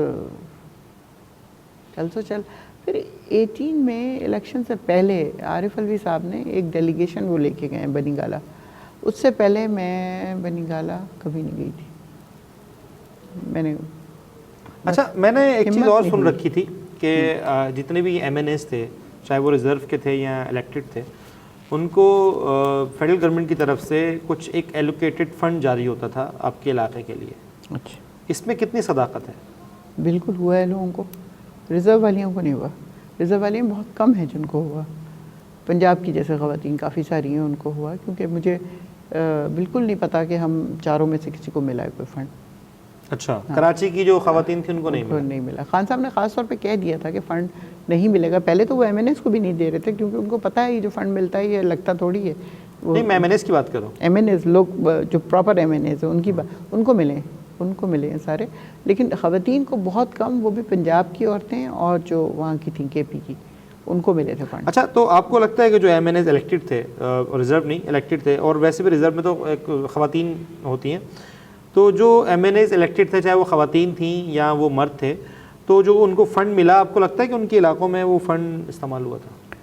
चल फिर 18 में इलेक्शन से पहले आरिफ अलवी साहब ने एक डेलीगेशन वो लेके गए बनीगाला। उससे पहले मैं बनीगाला कभी नहीं गई थी। मैंने अच्छा, मैंने एक चीज़ हिम्मत और नहीं सुन हुई। रखी थी कि जितने भी MNAs थे, चाहे वो रिज़र्व के थे या इलेक्टेड थे, उनको फेडरल गवर्नमेंट की तरफ से कुछ एक एलोकेटेड फ़ंड जारी होता था आपके इलाके के लिए। अच्छा, इसमें कितनी सदाकत है? बिल्कुल हुआ है लोगों को, रिज़र्व वालियों को नहीं हुआ। रिज़र्व वाले में बहुत कम है जिनको हुआ। पंजाब की जैसे ख़वातीन काफ़ी सारी हैं उनको हुआ, क्योंकि मुझे बिल्कुल नहीं पता कि हम चारों में से किसी को मिला है कोई फ़ंड। अच्छा, कराची की जो ख़वातीन थी उनको नहीं उनको मिला? नहीं मिला। खान साहब ने ख़ास तौर पे कह दिया था कि फ़ंड नहीं मिलेगा। पहले तो वो MNAs को भी नहीं दे रहे थे, क्योंकि उनको पता है ये जो फ़ंड मिलता है ये लगता थोड़ी है। वो नहीं, मैं MNAs की बात कर रहा हूँ। MNAs लोग जो प्रॉपर MNAs हैं उनकी बात, उनको मिले हैं सारे। लेकिन ख़वातीन को बहुत कम, वो भी पंजाब की औरतें और जो वहाँ की थी KP की, उनको मिले थे फंड। अच्छा, तो आपको लगता है कि जो MNAs इलेक्टेड थे, रिज़र्व नहीं इलेक्टेड थे, और वैसे भी रिज़र्व में तो एक ख़वातीन होती हैं, तो जो MNAs इलेक्टेड थे, चाहे वो ख़वातीन थी या वो मर्द थे, तो जो उनको फ़ंड मिला, आपको लगता है कि उनके इलाकों में वो फ़ंड इस्तेमाल हुआ था?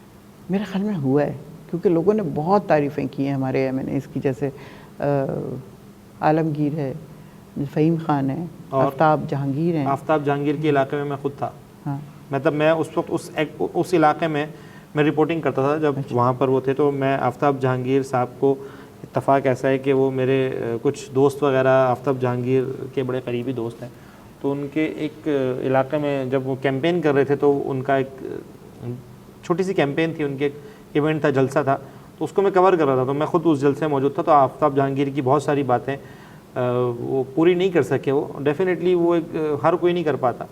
मेरे ख्याल में हुआ है, क्योंकि लोगों ने बहुत तारीफ़ें की हैं हमारे MNAs की। जैसे आलमगीर है, फ़हीम ख़ान है, और आफ्ताब जहांगीर हैं। आफ्ताब जहांगीर के इलाके में मैं खुद था। हाँ, मतलब मैं उस वक्त उस इलाके में मैं रिपोर्टिंग करता था जब वहाँ पर वो थे। तो मैं आफ्ताब जहांगीर साहब को, इत्तफ़ाक़ ऐसा है कि वो मेरे कुछ दोस्त वगैरह आफ्ताब जहांगीर के बड़े करीबी दोस्त हैं, तो उनके एक इलाके में जब वो कैंपेन कर रहे थे, तो उनका एक छोटी सी कैंपेन थी, उनके एक इवेंट था, जलसा था, तो उसको मैं कवर कर रहा था। तो मैं ख़ुद उस जलसे में मौजूद था। तो आफ्ताब जहांगीर की बहुत सारी बातें वो पूरी नहीं कर सके। वो डेफिनेटली वो एक हर कोई नहीं कर पाता,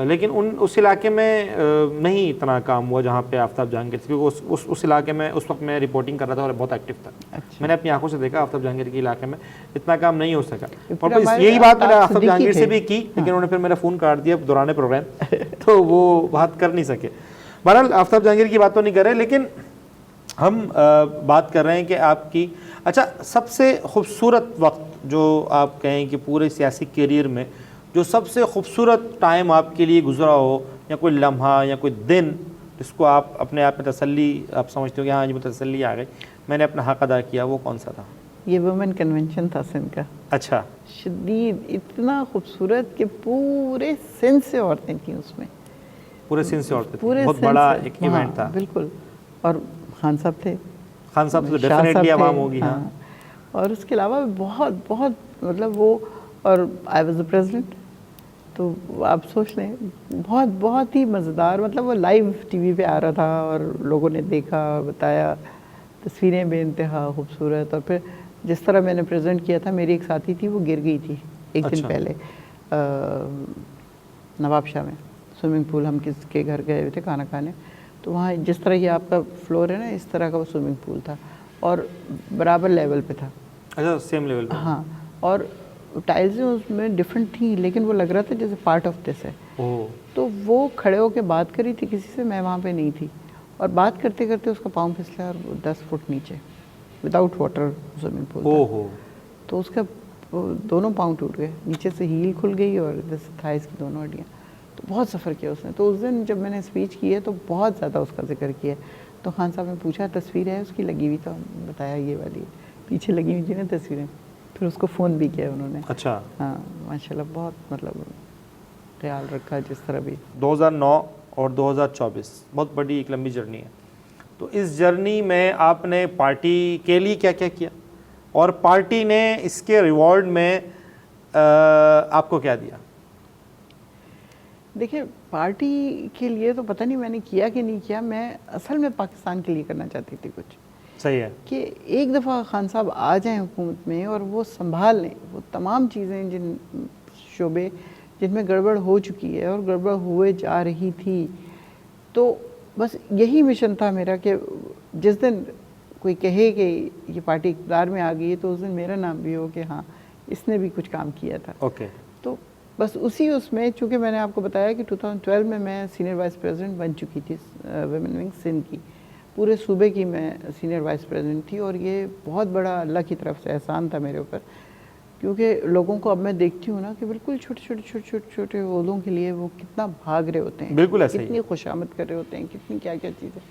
लेकिन उस इलाके में नहीं इतना काम हुआ जहाँ पे आफ्ताब जहांगीर, क्योंकि उस इलाके में उस वक्त मैं रिपोर्टिंग कर रहा था और बहुत एक्टिव था। अच्छा। मैंने अपनी आंखों से देखा आफ्ताब जहांगीर के इलाके में इतना काम नहीं हो सका। फिर और हमारे यही बात मैंने आफ्ताब आफ्ताब सिद्दीकी जहांगीर से थे। भी की, लेकिन उन्होंने फिर मेरा फ़ोन काट दिया दौरान प्रोग्राम, तो वो बात कर नहीं सके। बहरहाल आफ्ताब जहांगीर की बात तो नहीं कर रहे, लेकिन हम बात कर रहे हैं कि आपकी, अच्छा, सबसे खूबसूरत वक्त जो आप कहें कि पूरे सियासी करियर में जो सबसे खूबसूरत टाइम आपके लिए गुजरा हो, या कोई लम्हा या कोई दिन जिसको आप अपने आप में तसल्ली आप समझते हो कि हाँ, मुझे तसल्ली आ गई, मैंने अपना हक़ अदा किया, वो कौन सा था? ये वुमेन कन्वेंशन था सिंध का। अच्छा, शदीद, इतना खूबसूरत कि पूरे सिंध से औरतें थीं उसमें। पूरे सिंध से औरतें थीं, पूरे बहुत सिंध बड़ा से, एक इवेंट था। बिल्कुल। और खान साहब थे, खान साहब तो शाह डेफिनेटली साहब आवाम थे, होगी। हाँ, और उसके अलावा बहुत बहुत मतलब वो, और आई वाज द प्रेसिडेंट। तो आप सोच लें, बहुत बहुत ही मज़ेदार, मतलब वो लाइव टीवी पे आ रहा था और लोगों ने देखा, बताया, तस्वीरें बेइंतहा खूबसूरत। और फिर जिस तरह मैंने प्रेजेंट किया था, मेरी एक साथी थी, वो गिर गई थी एक दिन अच्छा। पहले नवाब शाह में स्विमिंग पूल। हम किसके घर गए हुए थे खाना खाने, तो वहाँ जिस तरह ये आपका फ्लोर है ना, इस तरह का वो स्विमिंग पूल था और बराबर लेवल पे था। अच्छा, सेम लेवल पे। हाँ, और टाइल्स उसमें डिफरेंट थी, लेकिन वो लग रहा था जैसे पार्ट ऑफ दिस है। ओह, तो वो खड़े होकर बात करी थी किसी से, मैं वहाँ पे नहीं थी, और बात करते करते उसका पाँव फिसला और वो 10 फुट नीचे विदाउट वाटर स्विमिंग पूल था। ओहो, तो उसका दोनों पाँव टूट गए, नीचे से हील खुल गई और इधर से थाइस की दोनों हड्डियाँ। तो बहुत सफ़र किया उसने। तो उस दिन जब मैंने स्पीच की है तो बहुत ज़्यादा उसका जिक्र किया। तो खान साहब ने पूछा तस्वीर है उसकी लगी हुई, तो बताया ये वाली पीछे लगी हुई थी ना तस्वीरें। फिर उसको फ़ोन भी किया उन्होंने। अच्छा। हाँ, माशाल्लाह बहुत मतलब ख्याल रखा जिस तरह भी। 2009 और 2024 बहुत बड़ी एक लंबी जर्नी है। तो इस जर्नी में आपने पार्टी के लिए क्या क्या किया, और पार्टी ने इसके रिवॉर्ड में आपको क्या दिया? देखिए, पार्टी के लिए तो पता नहीं मैंने किया कि नहीं किया। मैं असल में पाकिस्तान के लिए करना चाहती थी कुछ। सही है कि एक दफ़ा खान साहब आ जाएं हुकूमत में और वो संभाल लें वो तमाम चीज़ें, जिन शोबे जिनमें गड़बड़ हो चुकी है और गड़बड़ हुए जा रही थी, तो बस यही मिशन था मेरा कि जिस दिन कोई कहे कि ये पार्टी इक़्तिदार में आ गई है तो उस दिन मेरा नाम भी हो कि हाँ इसने भी कुछ काम किया था। ओके। तो बस उसी उसमें, चूँकि मैंने आपको बताया कि 2012 में मैं सीनियर वाइस प्रेसिडेंट बन चुकी थी वुमेन विंग सिंध की, पूरे सूबे की मैं सीनियर वाइस प्रेसिडेंट थी। और ये बहुत बड़ा अल्लाह की तरफ से एहसान था मेरे ऊपर, क्योंकि लोगों को अब मैं देखती हूँ ना कि बिल्कुल छोटे ओहदों के लिए वो कितना भाग रहे होते हैं, बिल्कुल ऐसा ही कितनी खुशामद कर रहे होते हैं, कितनी क्या क्या चीज़ें।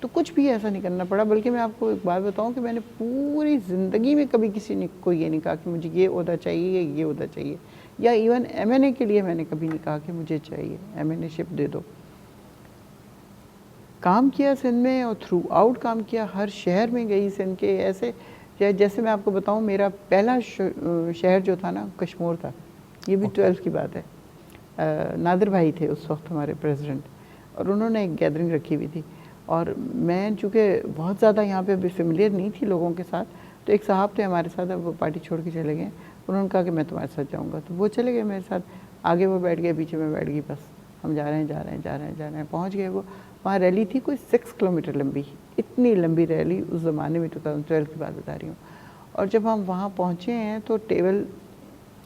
तो कुछ भी ऐसा नहीं करना पड़ा, बल्कि मैं आपको एक बात बताऊं कि मैंने पूरी ज़िंदगी में कभी किसी ने को ये नहीं कहा कि मुझे ये ओहदा चाहिए, ये ओहदा चाहिए, या इवन MNA के लिए मैंने कभी नहीं कहा कि मुझे चाहिए MNA शिप दे दो। काम किया सिंध में और थ्रू आउट काम किया, हर शहर में गई सिंध के। ऐसे जैसे मैं आपको बताऊं, मेरा पहला शहर जो था ना कश्मीर था, ये भी 12 की बात है। नादिर भाई थे उस वक्त हमारे प्रेसिडेंट, और उन्होंने एक गैदरिंग रखी हुई थी। और मैं चूँकि बहुत ज़्यादा यहाँ पे भी फेमिलियर नहीं थी लोगों के साथ, तो एक साहब थे हमारे साथ, अब वो पार्टी छोड़ के चले गए। उन्होंने कहा कि मैं तुम्हारे साथ जाऊँगा, तो वो चले गए मेरे साथ। आगे वो बैठ गए, पीछे मैं बैठ गई, बस हम जा रहे हैं। पहुँच गए वो, वहाँ रैली थी कोई 6 किलोमीटर लंबी, इतनी लंबी रैली उस ज़माने में, 2012 की बात बता रही हूँ। और जब हम वहाँ पहुँचे हैं तो टेबल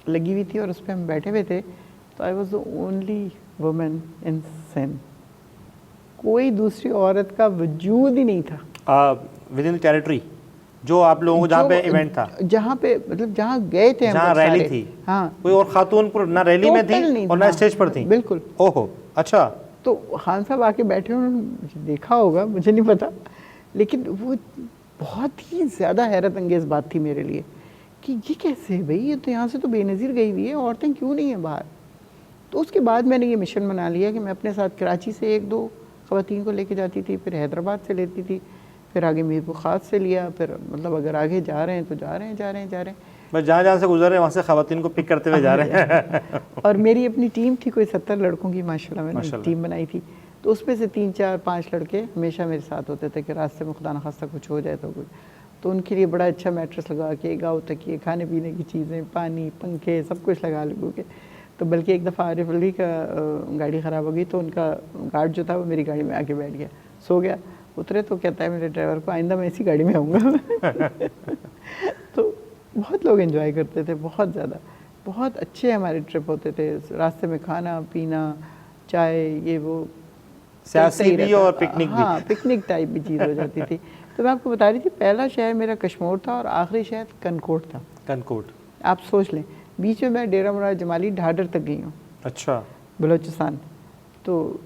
लगी हुई थी और उस पर हम बैठे हुए थे, तो I was the only women in Sindh. कोई दूसरी औरत का वजूद ही नहीं था विद इन टेरिटरी जो आप लोगों को, जहाँ पे इवेंट था, जहाँ पे मतलब जहाँ गए थे, जहाँ रैली थी। हाँ, कोई और खातून ना रैली में थी और ना स्टेज पर थी। बिल्कुल। ओहो, अच्छा। तो खान साहब आके बैठे, उन्होंने देखा होगा, मुझे नहीं पता, लेकिन वो बहुत ही ज़्यादा हैरत अंगेज़ बात थी मेरे लिए कि ये कैसे है भाई, ये तो यहाँ से तो बेनज़ीर गई हुई है, औरतें क्यों नहीं हैं बाहर। तो उसके बाद मैंने ये मिशन बना लिया कि मैं अपने साथ कराची से 1-2 ख़वातीन को लेके जाती थी, फिर हैदराबाद से लेती थी, फिर आगे मीरपुर ख़ास से लिया, फिर मतलब अगर आगे जा रहे हैं तो जा रहे हैं। बस जहाँ से गुजर रहे हैं वहाँ से ख़वातीन को पिक करते हुए जा रहे हैं। और मेरी अपनी टीम थी कोई 70 लड़कों की, माशाल्लाह मैंने टीम बनाई थी। तो उसमें से 3-4-5 लड़के हमेशा मेरे साथ होते थे कि रास्ते में खुदा न खास्ता कुछ हो जाए तो उनके लिए बड़ा अच्छा मैट्रेस लगा के, गाँव तक ये खाने पीने की चीज़ें, पानी, पंखे, सब कुछ लगा लगू के। तो बल्कि एक दफ़ा आरिफ अली का गाड़ी ख़राब हो गई, तो उनका गार्ड जो था वो मेरी गाड़ी में आके बैठ गया, सो गया। उतरे तो कहता है मेरे ड्राइवर को, आइंदा मैं इसी गाड़ी में आऊँगा। तो बहुत लोग एंजॉय करते थे, बहुत ज़्यादा, बहुत अच्छे हमारे ट्रिप होते थे। रास्ते में खाना पीना, चाय, ये वो सियासी भी और पिकनिक भी। हाँ, पिकनिक टाइप भी चीज़ हो जाती थी। तो मैं आपको बता रही थी, पहला शहर मेरा कश्मीर था और आखिरी शहर कनकोट था। कनकोट, आप सोच लें, बीच में मैं डेरा मुराद जमाली ढाडर तक गई हूँ। अच्छा। बलोचिस्तान। तो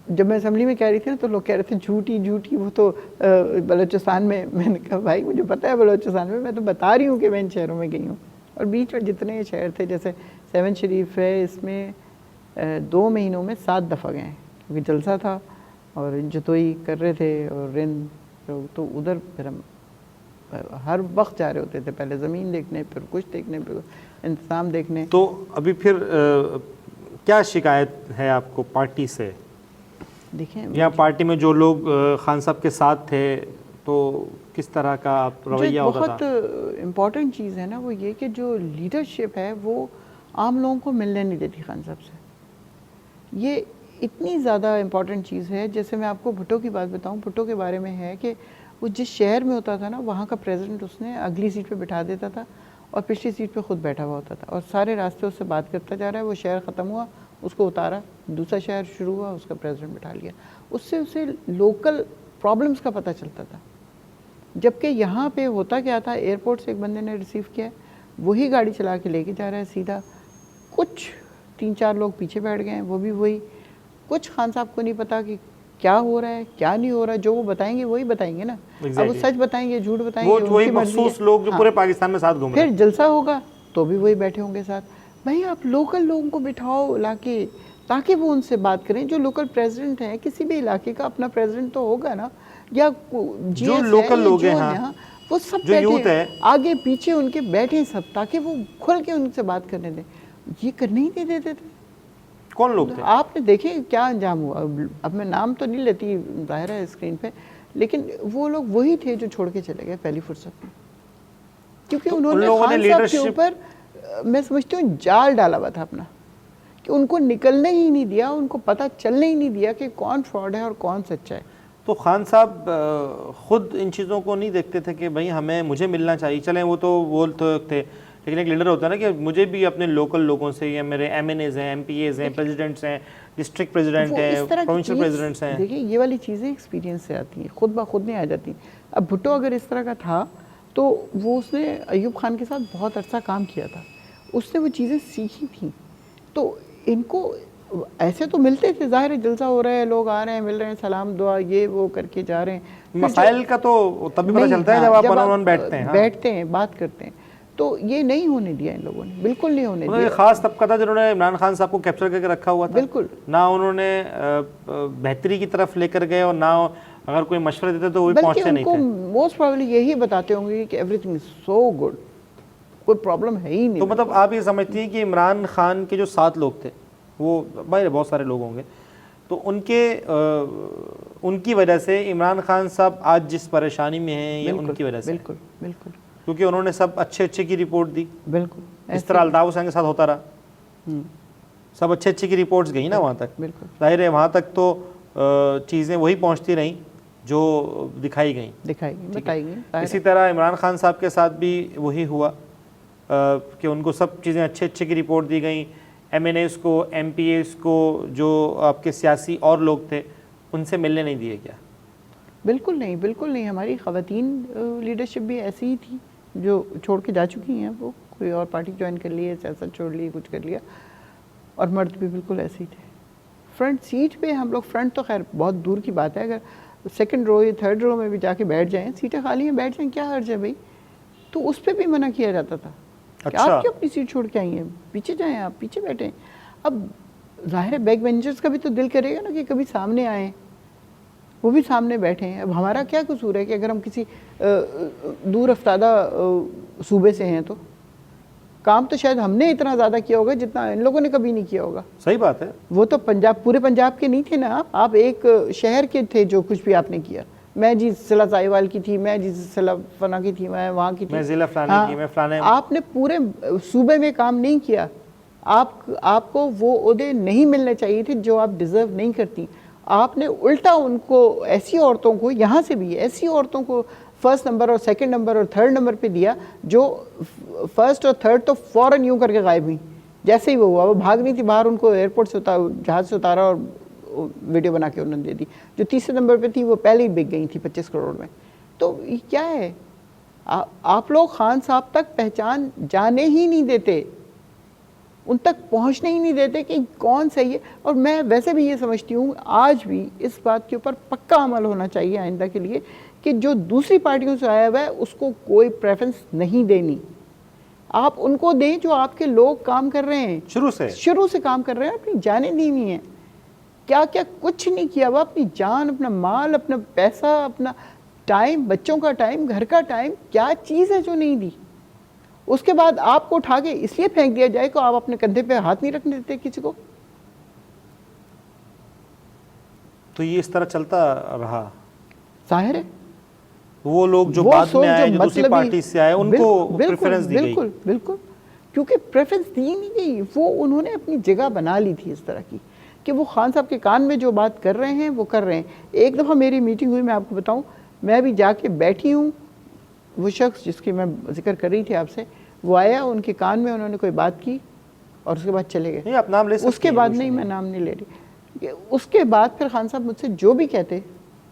जब मैं असम्बली में कह रही थी ना, तो लोग कह रहे थे झूठी वो तो बलोचिस्तान में। मैंने कहा भाई मुझे पता है बलोचिस्तान में, मैं तो बता रही हूँ कि मैं इन शहरों में गई हूँ। और बीच में जितने शहर थे, जैसे 7 शरीफ है, इसमें 2 महीनों में 7 दफ़ा गए, क्योंकि जलसा था और जतोई कर रहे थे और रिन, तो उधर फिर हम हर वक्त जा रहे होते थे, पहले ज़मीन देखने, फिर कुछ देखने, फिर इंतज़ाम देखने। तो अभी फिर क्या शिकायत है आपको पार्टी से? देखें, यहाँ पार्टी में जो लोग खान साहब के साथ थे, तो किस तरह का रवैया होता था? बहुत इम्पॉर्टेंट चीज़ है ना, वो ये कि जो लीडरशिप है वो आम लोगों को मिलने नहीं देती खान साहब से। ये इतनी ज़्यादा इम्पॉर्टेंट चीज़ है। जैसे मैं आपको भुट्टो की बात बताऊँ, भुट्टो के बारे में है कि वो जिस शहर में होता था ना, वहाँ का प्रेसिडेंट उसने अगली सीट पे बिठा देता था और पिछली सीट पे खुद बैठा हुआ होता था, और सारे रास्ते उससे बात करता जा रहा है। वो शहर ख़त्म हुआ, उसको उतारा, दूसरा शहर शुरू हुआ, उसका प्रेसिडेंट बिठा लिया। उससे उसे लोकल प्रॉब्लम्स का पता चलता था। जबकि यहाँ पे होता क्या था, एयरपोर्ट से एक बंदे ने रिसीव किया, वही गाड़ी चला के लेके जा रहा है सीधा, कुछ 3-4 लोग पीछे बैठ गए हैं, वो भी वही। कुछ खान साहब को नहीं पता कि क्या हो रहा है क्या नहीं हो रहा है। जो वो बताएंगे वही बताएंगे ना। अब वो सच बताएंगे झूठ बताएंगे, वो वही मखसूस लोग जो पूरे पाकिस्तान में साथ घूम रहे हैं। फिर जलसा होगा तो भी वही बैठे होंगे साथ। भाई आप लोकल लोगों को बिठाओ लाके, ताकि वो उनसे बात करें। जो लोकल प्रेसिडेंट है किसी भी इलाके का, अपना प्रेसिडेंट तो होगा ना, या जो लोकल लोग हैं, हाँ, वो सब जो यूथ है आगे पीछे उनके बैठे सब, ताकि वो खुल के उनसे बात करने दें। ये करने ही नहीं देते थे। कौन लोग थे? आपने देखे क्या अंजाम हुआ। अब मैं नाम तो नहीं लेती, जाहिर है स्क्रीन पे, लेकिन वो लोग वही थे जो छोड़ के चले गए पहली फुर्सत में, क्योंकि तो उन्होंने खान साहब के ऊपर, मैं समझती हूँ, जाल डाला हुआ था अपना कि उनको निकलने ही नहीं दिया, उनको पता चलने ही नहीं दिया कि कौन फ्रॉड है और कौन सच्चा है। तो खान साहब खुद इन चीज़ों को नहीं देखते थे कि भाई मुझे मिलना चाहिए, चलें वो तो बोलते थे, लेकिन एक लीडर होता है ना कि मुझे भी अपने लोकल लोगों से, या मेरे MNAs हैं, MPAs हैं, प्रेसिडेंट्स हैं, डिस्ट्रिक्ट प्रेसिडेंट हैं, प्रोविंशियल प्रेसिडेंट्स हैं। देखिए ये वाली चीज़ें एक्सपीरियंस से आती हैं, खुद ब खुद नहीं आ जाती। अब भुट्टो अगर इस तरह का था तो वो उसने अयूब खान के साथ बहुत अरसा काम किया था, उसने वो चीज़ें सीखी थी। तो इनको ऐसे तो मिलते थे, ज़ाहिर है जलसा हो रहा है, लोग आ रहे हैं, मिल रहे हैं, सलाम दुआ ये वो करके जा रहे हैं। मसाइल का तो तभी पता चलता है जब आप वन-ऑन-वन बैठते हैं। बैठते हैं, बात करते हैं। तो ये नहीं होने दिया इन लोगों ने, बिल्कुल नहीं होने दिया। खास तबका था जिन्होंने इमरान खान साहब को कैप्चर करके रखा हुआ था, बिल्कुल ना उन्होंने बेहतरी की तरफ लेकर गए, और ना अगर कोई मशवरे देते तो वो पहुंचते नहीं थे। मोस्ट प्रोबेबली यही बताते होंगे कि एवरीथिंग इज सो गुड, कोई प्रॉब्लम है ही नहीं। तो मतलब आप ये समझती हैं कि इमरान खान के जो 7 लोग थे, वो भाई बहुत सारे लोग होंगे, तो उनकी वजह से इमरान खान साहब आज जिस परेशानी में हैं, ये उनकी वजह से। बिल्कुल बिल्कुल, क्योंकि उन्होंने सब अच्छे की रिपोर्ट दी। बिल्कुल इस तरह अल्ताफ हुसैन के साथ होता रहा, सब अच्छे की रिपोर्ट्स गई ना वहाँ तक। बिल्कुल जाहिर है वहाँ तक तो चीज़ें वही पहुँचती रहीं जो दिखाई गई, बताई गई। इसी तरह इमरान खान साहब के साथ भी वही हुआ कि उनको सब चीज़ें अच्छे की रिपोर्ट दी गई। MNAs को, MPAs को, जो आपके सियासी और लोग थे, उनसे मिलने नहीं दिए गया। बिल्कुल नहीं, बिल्कुल नहीं। हमारी ख़वातीन लीडरशिप भी ऐसी ही थी जो छोड़ के जा चुकी हैं, वो कोई और पार्टी ज्वाइन कर ली है, सियासत छोड़ ली, कुछ कर लिया, और मर्द भी बिल्कुल ऐसे ही थे। फ्रंट सीट पे हम लोग, फ्रंट तो खैर बहुत दूर की बात है, अगर सेकंड रो या थर्ड रो में भी जाके बैठ जाएं, सीटें खाली हैं, बैठ जाएं, क्या हर्ज है भाई। तो उस पर भी मना किया जाता था। अच्छा। आप क्यों अपनी सीट छोड़ के आई हैं, पीछे जाएं, आप पीछे बैठें। अब जाहिर है बैक बेंचर्स का भी तो दिल करेगा ना कि कभी सामने आए, वो भी सामने बैठे हैं। अब हमारा क्या कसूर है कि अगर हम किसी दूर अफ्तादा सूबे से हैं, तो काम तो शायद हमने इतना ज़्यादा किया होगा जितना इन लोगों ने कभी नहीं किया होगा। सही बात है। वो तो पंजाब, पूरे पंजाब के नहीं थे ना आप एक शहर के थे जो कुछ भी आपने किया। मैं जी जिला साहिवाल की थी, मैं जी जिला फना की थी, मैं वहाँ की थी, मैं जिला फलाने की, मैं फलाने। आपने पूरे सूबे में काम नहीं किया। आपको वो ओहदे नहीं मिलने चाहिए थे जो आप डिज़र्व नहीं करती। आपने उल्टा उनको, ऐसी औरतों को, यहाँ से भी ऐसी औरतों को फर्स्ट नंबर और सेकंड नंबर और थर्ड नंबर पे दिया, जो फर्स्ट और थर्ड तो फ़ौरन यूँ करके गायब हुई। जैसे ही वो हुआ, वो भाग नहीं थी बाहर, उनको एयरपोर्ट से जहाज़ से उतारा और वीडियो बना के उन्होंने दे दी। जो तीसरे नंबर पे थी वो पहले ही बिक गई थी 25 करोड़ में। तो ये क्या है, आप लोग खान साहब तक पहचान जाने ही नहीं देते, उन तक पहुंचने ही नहीं देते कि कौन सही है। और मैं वैसे भी ये समझती हूँ, आज भी इस बात के ऊपर पक्का अमल होना चाहिए आइंदा के लिए, कि जो दूसरी पार्टियों से आया हुआ है उसको कोई प्रेफरेंस नहीं देनी। आप उनको दें जो आपके लोग काम कर रहे हैं, शुरू से काम कर रहे हैं, अपनी जानें दी हुई हैं। क्या क्या कुछ नहीं किया हुआ, अपनी जान, अपना माल, अपना पैसा, अपना टाइम, बच्चों का टाइम, घर का टाइम, क्या चीज़ है जो नहीं दी। उसके बाद आपको उठा के इसलिए फेंक दिया जाए कि आप अपने कंधे पे हाथ नहीं रखने देते किसी को। तो ये इस तरह चलता रहा। जाहिर है वो लोग जो बाद में आए, जो दूसरी पार्टी से आए, उनको प्रेफरेंस दी गई। बिल्कुल बिल्कुल, क्योंकि प्रेफरेंस दी नहीं गई। वो उन्होंने अपनी जगह बना ली थी इस तरह की कि वो खान साहब के कान में जो बात कर रहे हैं वो कर रहे हैं। एक दफ़ा मेरी मीटिंग हुई, मैं आपको बताऊं, मैं भी जाके बैठी हूँ, वो शख्स जिसकी मैं जिक्र कर रही थी आपसे, वो आया, उनके कान में उन्होंने कोई बात की और उसके बाद चले गए। आप नाम ले सकते हैं। उसके बाद नहीं, मैं नाम नहीं ले रही। उसके बाद फिर खान साहब मुझसे जो भी कहते,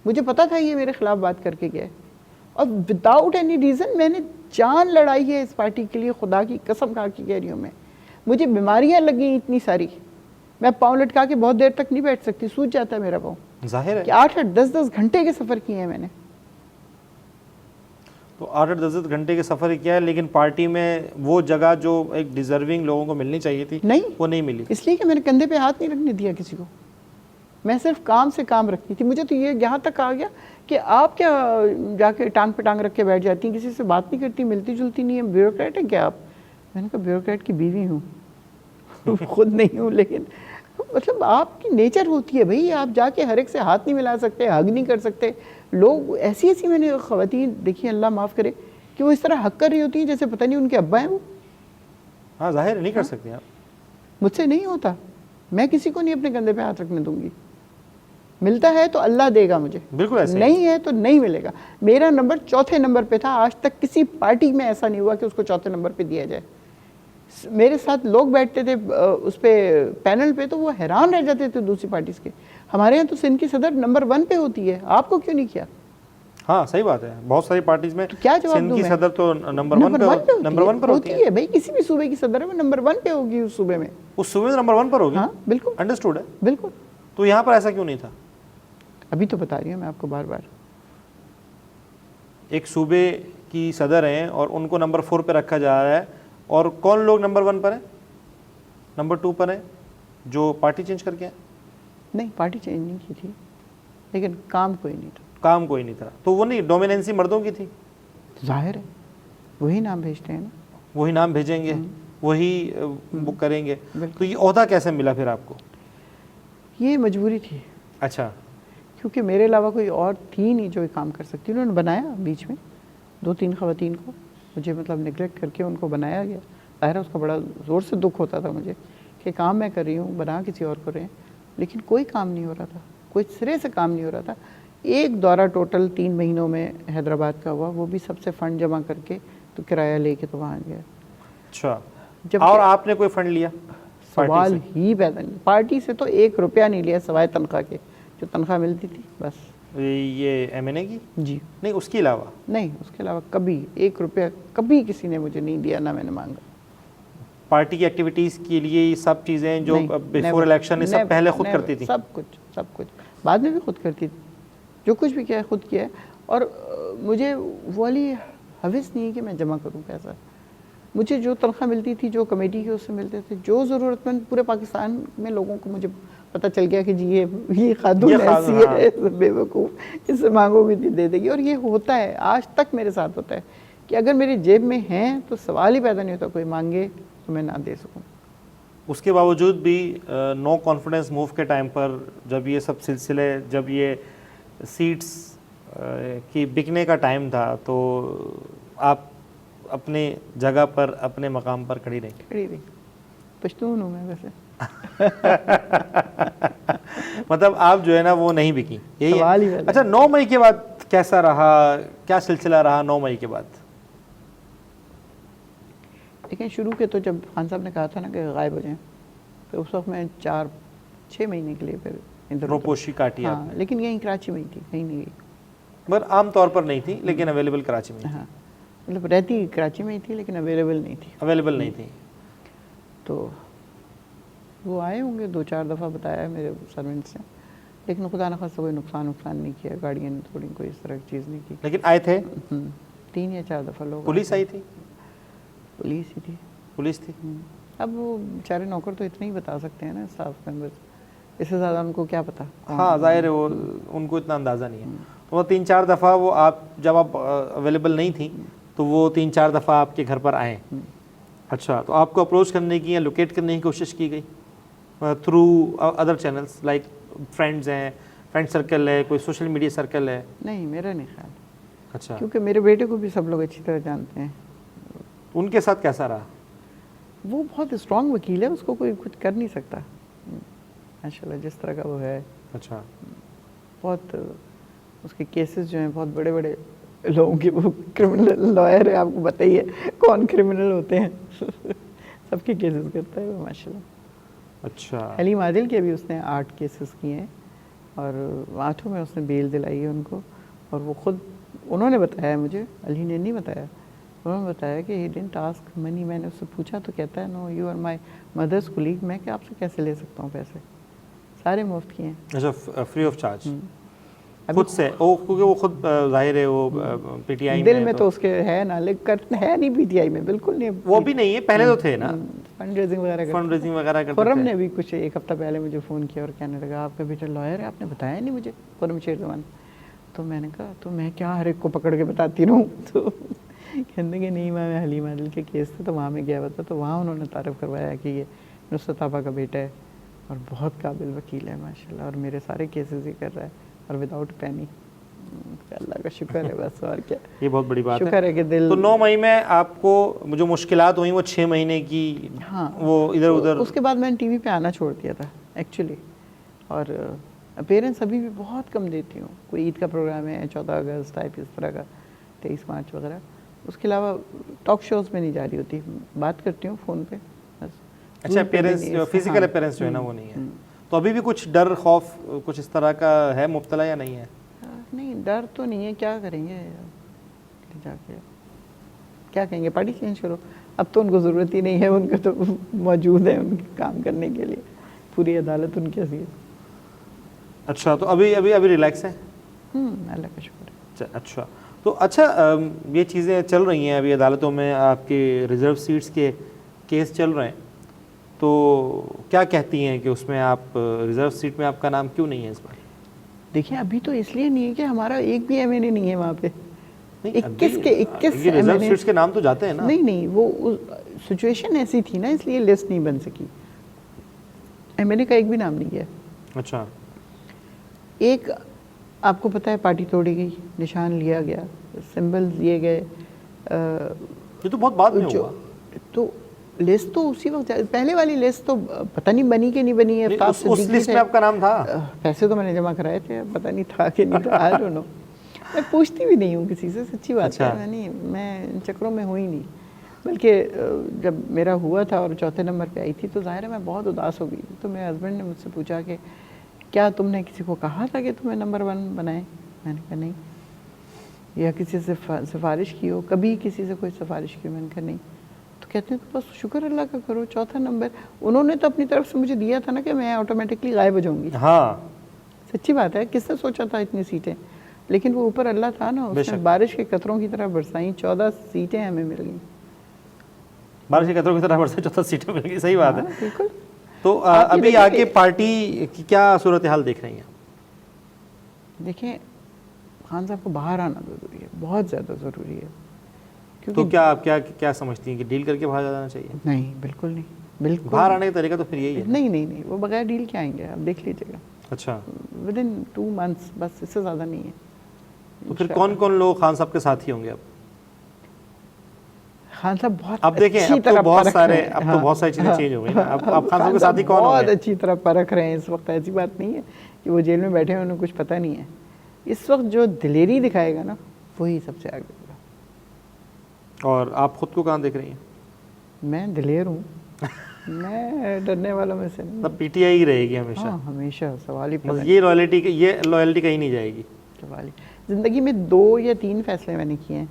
मुझे पता था ये मेरे खिलाफ बात करके गया है, और विदाउट एनी रीज़न मैंने जान लड़ाई है इस पार्टी के लिए, खुदा की कसम खा के कह रही हूँ मैं। मुझे बीमारियाँ लग गई इतनी सारी, मैं पाँव लटका के बहुत देर तक नहीं बैठ सकती, सूज जाता है मेरा पाँव। जाहिर है कि 8-8, 10-10 घंटे के सफ़र किए हैं मैंने। तो 8-8, 10-10 घंटे के सफ़र किया है, लेकिन पार्टी में वो जगह जो एक डिजर्विंग लोगों को मिलनी चाहिए थी, नहीं, वो नहीं मिली। इसलिए कि मैंने कंधे पे हाथ नहीं रखने दिया किसी को। मैं सिर्फ काम से काम रखती थी। मुझे तो ये यहाँ तक कहा गया कि आप क्या जाके टांग पे टांग रख के बैठ जाती हैं, किसी से बात नहीं करती, मिलती जुलती नहीं है, ब्यूरोक्रेट है क्या आप? मैंने कहा ब्यूरोक्रेट की बीवी हूँ खुद नहीं हूँ, लेकिन मतलब आपकी नेचर होती है भाई, आप जाके हर एक से हाथ नहीं मिला सकते, हग नहीं कर सकते। लोग ऐसी ऐसी मैंने ख़वातीन देखी, अल्लाह माफ़ करे, कि वो इस तरह हक कर रही होती हैं जैसे पता नहीं उनके अब्बा हैं वो। हाँ, जाहिर नहीं कर सकते आप। मुझसे नहीं होता, मैं किसी को नहीं अपने कंधे पे हाथ रखने दूंगी। मिलता है तो अल्लाह देगा मुझे, बिल्कुल ऐसे नहीं है तो नहीं मिलेगा। मेरा नंबर चौथे नंबर पे था, आज तक किसी पार्टी में ऐसा नहीं हुआ कि उसको चौथे नंबर पे दिया जाए। मेरे साथ लोग बैठते थे उस पे पैनल पे, तो वो हैरान रह जाते थे दूसरी पार्टीज के, हमारे यहाँ तो सिंध की सदर नंबर 1 पे होती है, आपको क्यों नहीं किया? हाँ सही बात है, बहुत सारी पार्टीज में क्या जवाब सिंध दूं की मैं? सदर तो नंबर 1 पर होती है। भाई किसी भी सूबे की सदर है वो नंबर 1 पे होगी उस सूबे में। उस सूबे में नंबर 1 पर होगी? हाँ बिल्कुल, अंडरस्टूड है। बिल्कुल। तो यहाँ पर ऐसा क्यों नहीं था? अभी तो बता रही हूँ मैं आपको बार बार। एक सूबे की सदर हैं और उनको नंबर 4 पे रखा जा रहा है, और कौन लोग नंबर 1 पर है, नंबर 2 पर है, जो पार्टी चेंज करके है? नहीं, पार्टी चेंज नहीं की थी, लेकिन काम कोई नहीं था। काम कोई नहीं था, तो वो नहीं, डोमिनेंसी मर्दों की थी। जाहिर है वही नाम भेजते हैं ना, वही नाम भेजेंगे, वही बुक करेंगे। बिल्कुल। तो ये ओहदा कैसे मिला फिर आपको? ये मजबूरी थी, अच्छा, क्योंकि मेरे अलावा कोई और थी नहीं जो ये काम कर सकती। उन्होंने बनाया बीच में 2-3 खवातीन को, मुझे मतलब निगलेक्ट करके उनको बनाया गया। ज़ाहिर है उसका बड़ा ज़ोर से दुख होता था मुझे कि काम मैं कर रही हूँ, बना किसी और को रहे हैं, लेकिन कोई काम नहीं हो रहा था, कोई सिरे से काम नहीं हो रहा था। एक दौरा टोटल 3 महीनों में हैदराबाद का हुआ, वो भी सबसे फ़ंड जमा करके, तो किराया लेके तो वहाँ गया। अच्छा, जब और आपने कोई फंड लिया? सवाल ही पैदा नहीं, पार्टी से तो 1 रुपया नहीं लिया सिवाय तनख्वाह के, जो तनख्वाह मिलती थी बस। ये MNA की? जी नहीं, उसके अलावा? नहीं, उसके अलावा कभी 1 रुपया कभी किसी ने मुझे नहीं दिया, ना मैंने मांगा। पार्टी की एक्टिविटीज़ के लिए ये सब चीज़ें जो बिफोर इलेक्शन, ये सब पहले खुद करती थी? सब कुछ बाद में भी खुद करती थी, जो कुछ भी किया है खुद किया है। और मुझे वो वाली हविस नहीं है कि मैं जमा करूं पैसा। मुझे जो तनख्वाह मिलती थी, जो कमेटी के उससे मिलते थे, जो ज़रूरतमंद पूरे पाकिस्तान में लोगों को मुझे पता चल गया कि जी ये खातून ऐसी है, बेवकूफ़, इससे मांगोगी तो दे देगी। और ये होता है, आज तक मेरे साथ होता है कि अगर मेरी जेब में हैं तो सवाल ही पैदा नहीं होता कोई मांगे तो मैं ना दे सकूं। उसके बावजूद भी नो कॉन्फिडेंस मूव के टाइम पर, जब ये सब सिलसिले, जब ये सीट्स की बिकने का टाइम था, तो आप अपने जगह पर, अपने मकाम पर खड़ी रही। पश्तून हूँ मैं वैसे। मतलब आप जो है ना वो नहीं बिकी, यही है? अच्छा, 9 मई के बाद कैसा रहा, क्या सिलसिला रहा 9 मई के बाद? लेकिन शुरू के तो जब खान साहब ने कहा था ना कि गायब हो जाएं, तो उस वक्त मैं 4-6 महीने के लिए फिर इधर रोपोशी काटी हाँ, आपने? लेकिन यहीं कराची में ही थी, कहीं नहीं गई। मगर आम तौर पर नहीं थी, लेकिन अवेलेबल कराची में थी। हाँ, मतलब रहती कराची में ही थी, लेकिन अवेलेबल नहीं थी। अवेलेबल नहीं थी। तो वो आए होंगे 2-4 दफ़ा, बताया है मेरे सर्वेंट्स ने, लेकिन खुदा न खास्ता कोई नुकसान नहीं किया, गाड़ियाँ नहीं तोड़ी, कोई इस तरह की चीज़ नहीं की। लेकिन आए थे? 3 या 4 दफ़ा लोग। पुलिस आई थी? पुलिस ही थी। पुलिस थी। अब वो बेचारे नौकर तो इतना ही बता सकते हैं ना, स्टाफ मेंबर्स, इससे ज़्यादा उनको क्या पता। हाँ जाहिर है, वो उनको इतना अंदाज़ा नहीं है। तो वो 3-4 दफ़ा वो आप, जब आप अवेलेबल नहीं थी, तो वो 3-4 दफ़ा आपके घर पर आए। अच्छा, तो आपको अप्रोच करने की या लोकेट करने की कोशिश की गई through other channels, like friends हैं, फ्रेंड सर्कल है, कोई सोशल मीडिया सर्कल है? नहीं, मेरा नहीं ख्याल। अच्छा, क्योंकि मेरे बेटे को भी सब लोग अच्छी तरह जानते हैं। उनके साथ कैसा रहा? वो बहुत स्ट्रांग वकील है, उसको कोई कुछ कर नहीं सकता माशाल्लाह, जिस तरह का वो है। अच्छा, बहुत उसके केसेस जो हैं बहुत बड़े बड़े लोगों के, वो क्रिमिनल लॉयर है, आपको बताइए कौन क्रिमिनल होते हैं सबके केसेस करता है वो माशाल्लाह। अच्छा, हलीम आदिल के भी उसने 8 केसेस किए हैं, और 8 में उसने बेल दिलाई है उनको। और वो खुद उन्होंने बताया मुझे, अली ने नहीं बताया, उन्होंने बताया कि ही डिडंट आस्क मनी। मैंने उससे पूछा तो कहता है no, you are my mother's colleague. मैं कि आपसे कैसे ले सकता हूँ पैसे, सारे मुफ्त किए हैं। अच्छा, फ्री ऑफ चार्ज खुद से? ओ, क्योंकि वो खुद जाहिर है वो पीटीआई दिल में तो उसके है ना, लेकिन है नहीं पीटीआई में, बिल्कुल नहीं। वो भी नहीं है, पहले तो थे ना, फंड रेजिंग वगैरह करते खुर्रम थे। ने भी कुछ 1 हफ्ता पहले मुझे फ़ोन किया और कहने लगा आपका बेटा लॉयर है, आपने बताया नहीं मुझे, खुर्रम शेरजवान। तो मैंने कहा तो मैं क्या हर एक को पकड़ के बताती रहूँ? तो कहने के नहीं, मैं हलीम आदिल के केस थे तो वहाँ में गया हुआ था, तो वहाँ उन्होंने तारीफ़ करवाया कि ये नुसरत आपा का बेटा है और बहुत काबिल वकील है माशाल्लाह, और मेरे सारे केसेस ही कर रहा है और विदाउट पैनी। अल्लाह का शुक्र है बस, और क्या। ये बहुत बड़ी बात शुक्र है कि दिल। तो 9 मई में आपको जो मुश्किलात हुई वो 6 महीने की, हाँ, वो इधर उधर। उसके बाद मैंने टीवी पे आना छोड़ दिया था। एक्चुअली। और अपीयरेंस अभी भी बहुत कम देती हूँ। कोई ईद का प्रोग्राम है, 14 अगस्त टाइप इस तरह का, 23 मार्च वगैरह, उसके अलावा टॉक शोज़ में नहीं जा रही होती। बात करती हूँ फ़ोन पे बस। अच्छा, अपीयरेंस जो फिजिकल अपीयरेंस जो है ना वो नहीं है। तो अभी भी कुछ डर खौफ कुछ इस तरह का है मुब्तला या नहीं है? नहीं, डर तो नहीं है। क्या करेंगे जाके, क्या कहेंगे, पार्टी चेंज करो। अब तो उनको ज़रूरत ही नहीं है, उनको तो मौजूद है उनके काम करने के लिए, पूरी अदालत उनकी है। अच्छा, तो अभी अभी अभी रिलैक्स है? अल्लाह का शुक्र है। अच्छा, तो अच्छा ये चीज़ें चल रही हैं अभी अदालतों में, आपके रिज़र्व सीट्स के केस चल रहे हैं, तो क्या कहती हैं कि उसमें आप रिज़र्व सीट में आपका नाम क्यों नहीं है इस बार? देखिए, अभी तो इसलिए नहीं है कि हमारा एक भी एमएनए नहीं है वहाँ पे। 21 के 21 रिजर्व सीट्स के नाम तो जाते हैं ना? नहीं, वो सिचुएशन ऐसी थी ना, इसलिए लिस्ट नहीं बन सकी। एमएनए का एक भी नाम नहीं है। अच्छा, एक आपको पता है पार्टी तोड़ी गई, निशान लिया गया, सिंबल दिए गए। ये तो बहुत बाद में हुआ। तो लिस्ट तो उसी वक्त, पहले वाली लिस्ट तो पता नहीं बनी कि नहीं बनी है। उस लिस्ट में आपका नाम था? पैसे तो मैंने जमा कराए थे, पता नहीं था कि नहीं था, आई डोंट नो। मैं पूछती भी नहीं हूँ किसी से, सच्ची बात अच्छा। है। मैं इन चक्रों में हुई नहीं। बल्कि जब मेरा हुआ था और चौथे नंबर पे आई थी, तो ज़ाहिर है मैं बहुत उदास हो गई। तो मेरे हस्बैंड ने मुझसे पूछा कि क्या तुमने किसी को कहा था कि तुम्हें नंबर 1 बनाए? मैंने कहा नहीं। या किसी से सिफारिश की हो? कभी किसी से कोई सिफारिश की? मैंने कहा नहीं। तो कहते हैं तो बस शुक्र अल्लाह का करो, चौथा नंबर उन्होंने तो अपनी तरफ से मुझे दिया था ना कि मैं ऑटोमेटिकली गायब हो जाऊंगी। हाँ, सच्ची बात है, किसने सोचा था इतनी सीटें? लेकिन वो ऊपर अल्लाह था ना, उसने बारिश के कतरों की तरह बरसाई, 14 सीटें हमें मिल गई। बारिश के कतरों की तरह बरसाई, 14 सीटें मिल गई, सही बात है। बिल्कुल। तो अभी आगे पार्टी की क्या सूरत हाल देख रही हैं? देखिए, खान साहब को बाहर आना ज़रूरी है, बहुत ज़्यादा ज़रूरी है। तो क्या आप क्या समझती हैं कि डील करके बाहर जाना चाहिए? नहीं, बिल्कुल नहीं, बिल्कुल। बाहर आने का तरीका तो फिर यही है? नहीं, वो बगैर डील के आएंगे, आप देख लीजिएगा। अच्छा, विदिन 2 मंथ्स, बस, इससे ज़्यादा नहीं है। तो फिर कौन कौन लोग खान साहब के साथी होंगे अब? खान साहब बहुत अब देखें, अब तो बहुत सारी चीज़ें चेंज हो गई ना। अब खान साहब के साथी कौन होंगे? बहुत अच्छी तरह परख रहे हैं इस वक्त। ऐसी बात नहीं है कि वो जेल में बैठे हैं, उन्हें कुछ पता नहीं है। इस वक्त जो दिलेरी दिखाएगा ना, वही सबसे आगे होगा। और आप खुद को कहाँ देख रही हैं? मैं दिलेर हूँ। मैं डरने वालों में से नहीं। तब पीटीआई ही रहेगी हमेशा? हाँ, हमेशा। सवाल ही बस ये लॉयल्टी कहीं नहीं जाएगी? सवाल ही। ज़िंदगी में 2 या 3 फैसले मैंने किए हैं,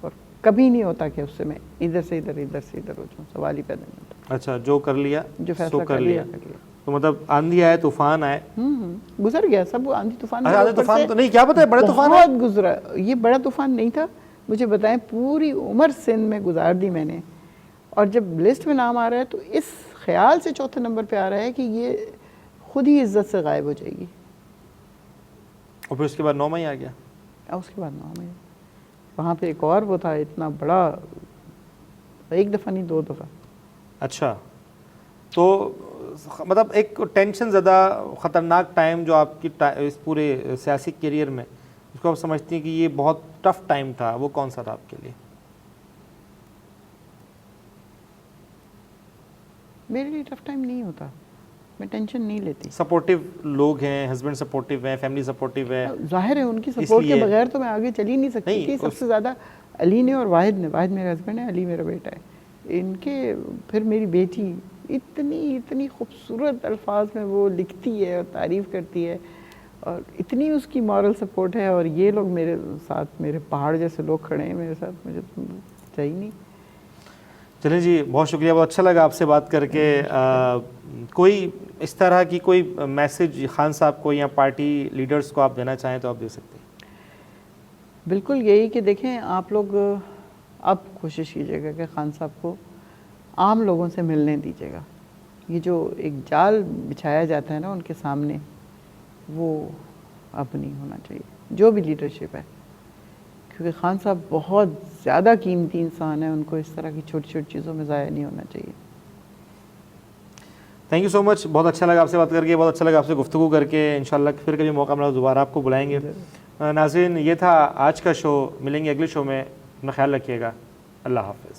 और कभी नहीं होता कि उससे मैं इधर से इधर हो जाऊँ। सवाल ही पैदा नहीं होता। अच्छा, जो कर लिया जो फैसला कर लिया। तो मतलब आंधी आए, तूफान आए, गुजर गया सब। आंधी तूफान तो नहीं, क्या पता है, बड़ा तूफान बहुत गुजरा। ये बड़ा तूफान नहीं था, मुझे बताएं, पूरी उम्र सिंध में गुजार दी मैंने। और जब लिस्ट में नाम आ रहा है तो इस ख्याल से चौथे नंबर पे आ रहा है कि ये खुद ही इज्जत से गायब हो जाएगी। और फिर उसके बाद 9 मई आ गया। और उसके बाद 9 मई वहाँ पे एक और वो था, इतना बड़ा, एक दफ़ा नहीं 2 दफ़ा। अच्छा, तो मतलब एक टेंशन ज़्यादा ख़तरनाक टाइम जो आपकी इस पूरे सियासी करियर में, उसको आप समझती हैं कि ये बहुत टफ टाइम था, वो कौन सा था आपके लिए? मेरे लिए टफ टाइम नहीं होता, मैं टेंशन नहीं लेती। सपोर्टिव लोग हैं, हस्बैंड सपोर्टिव है, फैमिली सपोर्टिव है, जाहिर है उनकी सपोर्ट के बगैर तो मैं आगे चल ही नहीं सकती थी। सबसे ज़्यादा अली ने और वाहिद ने, वाहिद मेरा हस्बैंड है, अली मेरा बेटा है, इनके, फिर मेरी बेटी इतनी खूबसूरत अल्फाज में वो लिखती है और तारीफ़ करती है, और इतनी उसकी मॉरल सपोर्ट है। और ये लोग मेरे साथ, मेरे पहाड़ जैसे लोग खड़े हैं मेरे साथ, मुझे तो चाहिए नहीं। चलिए जी, बहुत शुक्रिया, बहुत अच्छा लगा आपसे बात करके। कोई इस तरह की कोई मैसेज खान साहब को या पार्टी लीडर्स को आप देना चाहें तो आप दे सकते हैं? बिल्कुल यही कि देखें, आप लोग अब कोशिश कीजिएगा कि खान साहब को आम लोगों से मिलने दीजिएगा। ये जो एक जाल बिछाया जाता है ना उनके सामने, वो अब नहीं होना चाहिए, जो भी लीडरशिप है। क्योंकि खान साहब बहुत ज़्यादा कीमती इंसान है, उनको इस तरह की छोटी छोटी चीज़ों में ज़ाया नहीं होना चाहिए। थैंक यू सो मच, बहुत अच्छा लगा आपसे बात करके, बहुत अच्छा लगा आपसे गुफ्तगू करके। इंशाल्लाह फिर कभी मौका मिला दोबारा आपको बुलाएंगे। नाज़रीन, ये था आज का शो, मिलेंगे अगले शो में, अपना ख्याल रखिएगा, अल्लाह हाफ़िज़।